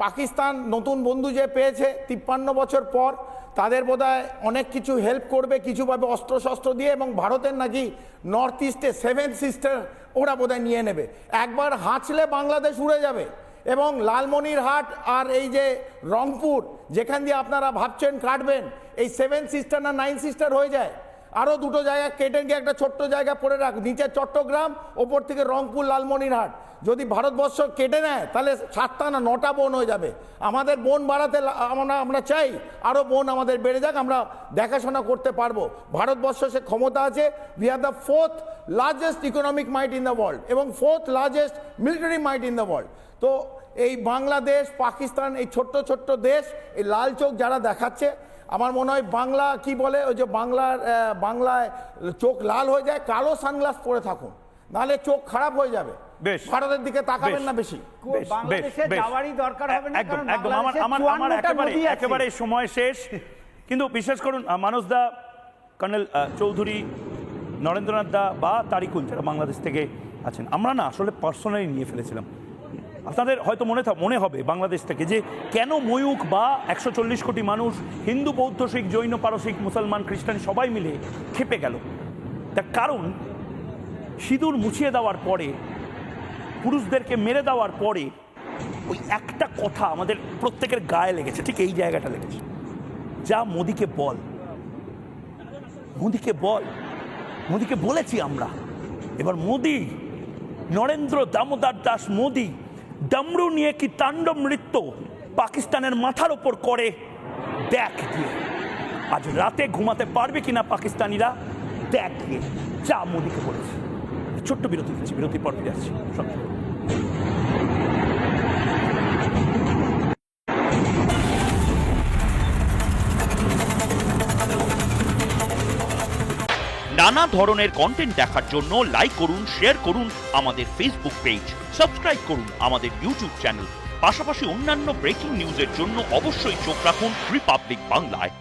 পাকিস্তান নতুন বন্ধু যে পেয়েছে 53 বছর পর, তাদের বোধহয় অনেক কিছু হেল্প করবে, কিছুভাবে অস্ত্রশস্ত্র দিয়ে, এবং ভারতের নাকি নর্থ ইস্টে 7 সিস্টার ওরা বোধহয় নিয়ে নেবে। একবার হাঁচলে বাংলাদেশ উড়ে যাবে। এবং লালমনিরহাট আর এই যে রংপুর, যেখান দিয়ে আপনারা ভাবছেন কাটবেন, এই 7 সিস্টার না 9 সিস্টার হয়ে যায়। আরও 2টো জায়গা কেটে গিয়ে একটা ছোট্ট জায়গা পড়ে রাখ, নিচে চট্টগ্রাম, ওপর থেকে রংপুর, লালমনিরহাট। যদি ভারতবর্ষ কেটে নেয় তাহলে 7টা না 9টা বোন হয়ে যাবে। আমাদের বোন বাড়াতে আমরা চাই আরও বোন আমাদের বেড়ে যাক, আমরা দেখাশোনা করতে পারবো। ভারতবর্ষ সে ক্ষমতা আছে। We are the 4th largest economic might in the world এবং 4th largest military might in the world. তো এই বাংলাদেশ, পাকিস্তান, এই ছোট্ট ছোট্ট দেশ, এই লাল চোখ যারা দেখাচ্ছে, আমার মনে হয় বাংলা কি বলে, ওই যে বাংলায় চোখ লাল হয়ে যায়, কালো সানগ্লাস পরে থাকুন, নাহলে চোখ খারাপ হয়ে যাবে। ভারতের দিকে তাকাবেন না বেশি। বাংলাদেশে যাওয়ারই দরকার হবে না, কারণ একদম আমার একেবারে সময় শেষ। কিন্তু বিশ্বাস করুন মানসদা, কর্নেল চৌধুরী, নরেন্দ্রনাথ দা বা তারিকুল যারা বাংলাদেশ থেকে আছেন, আমরা না আসলে পার্সোনালি নিয়ে ফেলেছিলাম। আপনাদের হয়তো মনে হবে বাংলাদেশ থেকে যে কেন ময়ূখ বা 140 কোটি মানুষ হিন্দু, বৌদ্ধ, শিখ, জৈন, পারসিক, মুসলমান, খ্রিস্টান সবাই মিলে খেপে গেল। তার কারণ সিঁদুর মুছিয়ে দেওয়ার পরে, পুরুষদেরকে মেরে দেওয়ার পরে ওই একটা কথা আমাদের প্রত্যেকের গায়ে লেগেছে, ঠিক এই জায়গাটা লেগেছে, যা মোদিকে বল, মোদিকে বল। মোদিকে বলেছি আমরা, এবার মোদি, নরেন্দ্র দামোদর দাস মোদি ডামরু নিয়ে কি তাণ্ডব নৃত্য পাকিস্তানের মাথার ওপর করে দেখ দিয়ে। আজ রাতে ঘুমাতে পারবে কিনা পাকিস্তানিরা দেখ দিয়ে, যা মোদিকে বলেছে। ছোট্ট বিরতি দিচ্ছি, বিরতির পর ফিরে আসছি। নানা ধরনের কন্টেন্ট দেখার জন্য লাইক করুন, শেয়ার করুন আমাদের ফেসবুক পেজ, সাবস্ক্রাইব করুন আমাদের ইউটিউব চ্যানেল। পাশাপাশি অন্যান্য ব্রেকিং নিউজের জন্য অবশ্যই চোখ রাখুন রিপাবলিক বাংলায়।